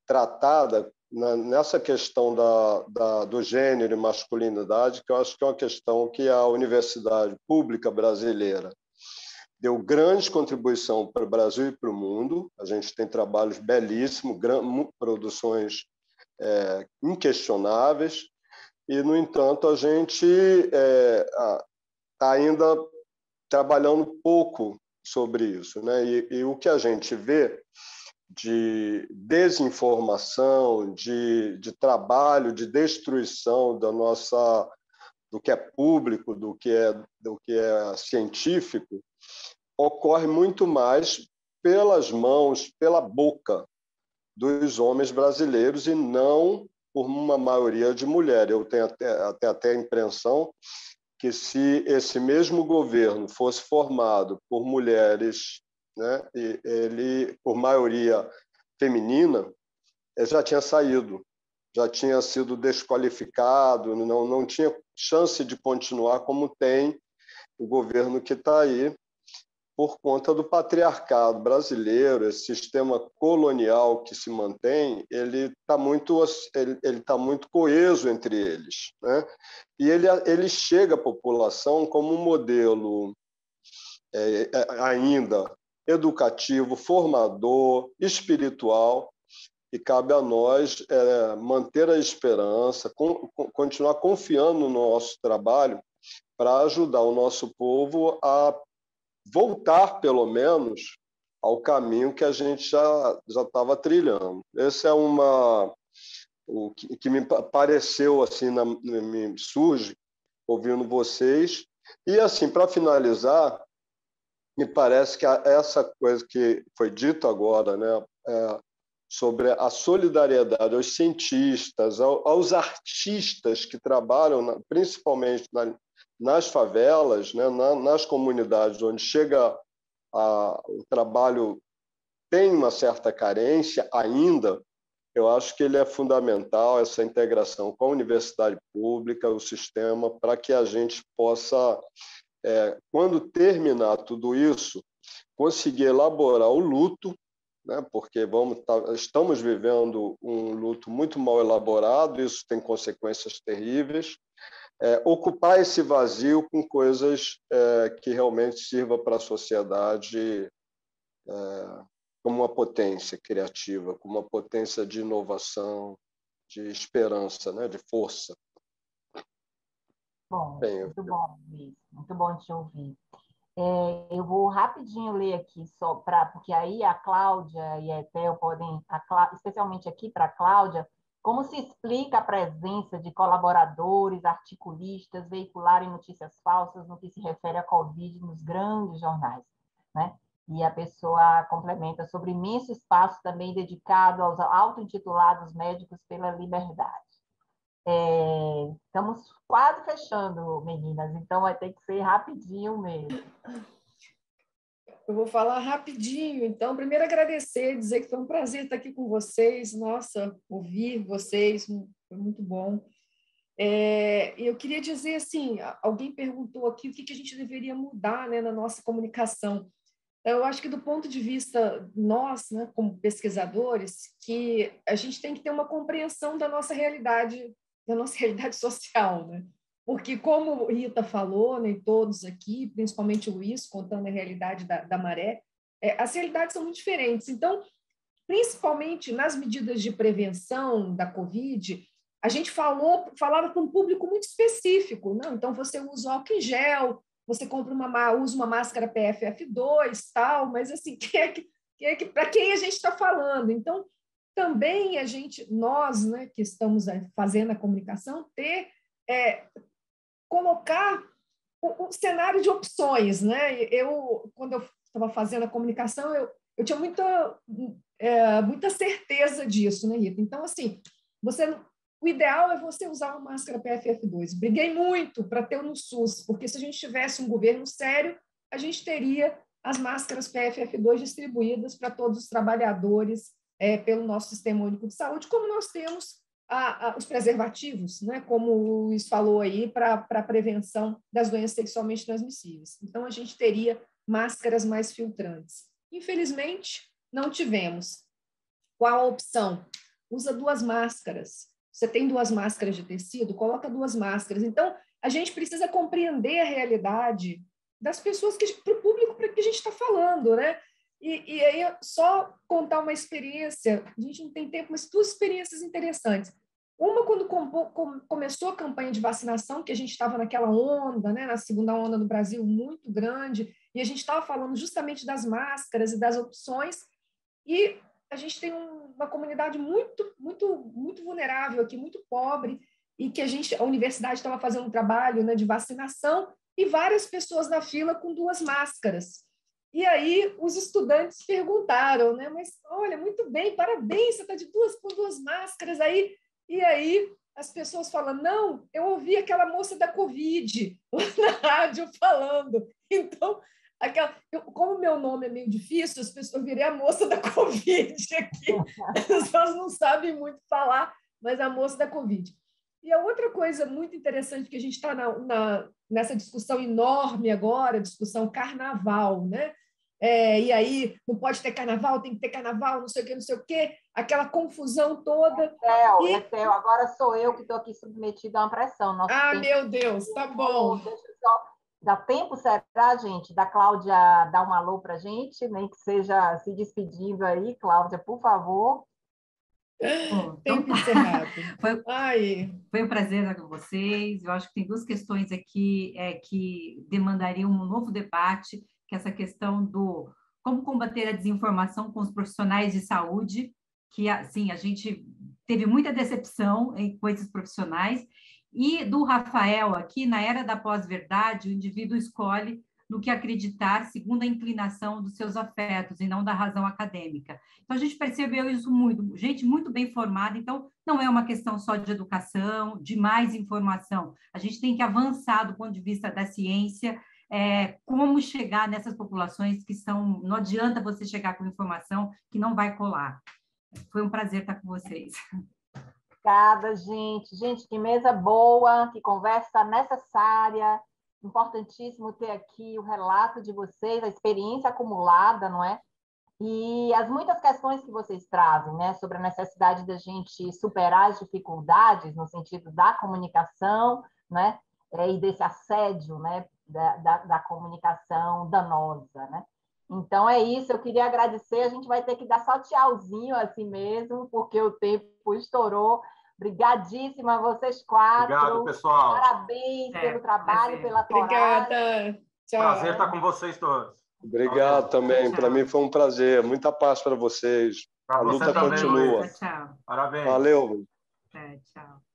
tratada nessa questão do gênero e masculinidade, que eu acho que é uma questão que a universidade pública brasileira deu grande contribuição para o Brasil e para o mundo. A gente tem trabalhos belíssimos, produções inquestionáveis, e, no entanto, a gente está ainda trabalhando pouco sobre isso, né? E o que a gente vê de desinformação, de trabalho, de destruição do que é público, do que é científico, ocorre muito mais pelas mãos, pela boca dos homens brasileiros e não por uma maioria de mulheres. Eu tenho até a impressão que, se esse mesmo governo fosse formado por mulheres, né, por maioria feminina, ele já tinha saído, já tinha sido desqualificado, não tinha chance de continuar como tem o governo que está aí, por conta do patriarcado brasileiro, esse sistema colonial que se mantém, ele está muito coeso entre eles, né? E ele chega à população como um modelo ainda educativo, formador, espiritual, e cabe a nós manter a esperança, continuar confiando no nosso trabalho para ajudar o nosso povo a voltar, pelo menos, ao caminho que a gente já estava trilhando. Esse é o que me pareceu, assim, me surge ouvindo vocês. E, assim, para finalizar, me parece que essa coisa que foi dita agora, né, sobre a solidariedade aos cientistas, aos artistas que trabalham, principalmente nas favelas, né, nas comunidades onde chega o trabalho, tem uma certa carência ainda. Eu acho que ele é fundamental, essa integração com a universidade pública, o sistema, para que a gente possa, quando terminar tudo isso, conseguir elaborar o luto, né, porque estamos vivendo um luto muito mal elaborado, isso tem consequências terríveis. Ocupar esse vazio com coisas que realmente sirvam para a sociedade como uma potência criativa, como uma potência de inovação, de esperança, né, de força. Bom, muito bom, Luiz. Muito bom te ouvir. Eu vou rapidinho ler aqui, porque aí a Cláudia e a Etel podem, especialmente aqui para a Cláudia, como se explica a presença de colaboradores, articulistas, veicularem notícias falsas no que se refere à Covid nos grandes jornais, né? E a pessoa complementa sobre imenso espaço também dedicado aos auto-intitulados médicos pela liberdade. Estamos quase fechando, meninas, então vai ter que ser rapidinho mesmo. Eu vou falar rapidinho. Então, primeiro agradecer, dizer que foi um prazer estar aqui com vocês. Nossa, ouvir vocês foi muito bom. Eu queria dizer assim, alguém perguntou aqui o que a gente deveria mudar, né, na nossa comunicação. Eu acho que do ponto de vista nós, né, como pesquisadores, que a gente tem que ter uma compreensão da nossa realidade social, né? Porque, como Rita falou, né, todos aqui, principalmente o Luiz, contando a realidade da maré, as realidades são muito diferentes. Então, principalmente nas medidas de prevenção da Covid, a gente falava para um público muito específico. Não? Então, você usa álcool em gel, você usa uma máscara PFF2, tal, mas assim, para quem a gente está falando? Então, também nós, né, que estamos fazendo a comunicação, colocar um cenário de opções, né? Quando eu estava fazendo a comunicação, eu tinha muita certeza disso, né, Rita? Então, assim, o ideal é você usar uma máscara PFF2. Briguei muito para ter no SUS, porque se a gente tivesse um governo sério, a gente teria as máscaras PFF2 distribuídas para todos os trabalhadores pelo nosso Sistema Único de Saúde, como nós temos os preservativos, né, como o Luiz falou aí, para a prevenção das doenças sexualmente transmissíveis. Então, a gente teria máscaras mais filtrantes. Infelizmente, não tivemos. Qual a opção? Usa 2 máscaras. Você tem 2 máscaras de tecido, coloca 2 máscaras. Então, a gente precisa compreender a realidade das pessoas, para o público para que a gente está falando, né? E aí, só contar uma experiência, a gente não tem tempo, mas 2 experiências interessantes. Uma, quando começou a campanha de vacinação, que a gente estava naquela onda, né, na segunda onda no Brasil, muito grande, e a gente estava falando justamente das máscaras e das opções, e a gente tem uma comunidade muito, muito, muito vulnerável aqui, muito pobre, e que a universidade estava fazendo um trabalho, né, de vacinação, e várias pessoas na fila com 2 máscaras. E aí os estudantes perguntaram, né? Mas olha, muito bem, parabéns, você está com 2 máscaras aí. E aí as pessoas falam, não, eu ouvi aquela moça da Covid na rádio falando. Então, como meu nome é meio difícil, eu virei a moça da Covid aqui. As pessoas não sabem muito falar, mas a moça da Covid. E a outra coisa muito interessante que a gente está nessa discussão enorme agora, discussão carnaval, né? E aí não pode ter carnaval, tem que ter carnaval, não sei o quê, aquela confusão toda. Etel, agora sou eu que estou aqui submetida a uma pressão. Meu Deus, tá bom. Deixa eu só... Dá tempo, será, gente? Da Cláudia dar um alô para a gente, nem que seja se despedindo aí. Cláudia, por favor. Tempo encerrado. Foi um prazer estar com vocês. Eu acho que tem 2 questões aqui que demandariam um novo debate, que é essa questão do como combater a desinformação com os profissionais de saúde, que, assim, a gente teve muita decepção com esses profissionais, e do Rafael aqui, na era da pós-verdade, o indivíduo escolhe no que acreditar segundo a inclinação dos seus afetos e não da razão acadêmica. Então, a gente percebeu isso muito, gente muito bem formada, então não é uma questão só de educação, de mais informação, a gente tem que avançar do ponto de vista da ciência, como chegar nessas populações que são... Não adianta você chegar com informação que não vai colar. Foi um prazer estar com vocês. Obrigada, gente. Gente, que mesa boa, que conversa necessária. Importantíssimo ter aqui o relato de vocês, a experiência acumulada, não é? E as muitas questões que vocês trazem, né? Sobre a necessidade da gente superar as dificuldades no sentido da comunicação, né? E desse assédio, né? Da comunicação danosa, né? Então, é isso, eu queria agradecer, a gente vai ter que dar só tchauzinho assim mesmo, porque o tempo estourou. Obrigadíssima a vocês 4. Obrigado, pessoal. Parabéns pelo trabalho, pela coragem. Obrigada. Tchau. Prazer estar com vocês todos. Obrigado também, para mim foi um prazer. Muita paz para vocês. A luta continua. Tchau. Parabéns. Valeu. Tchau.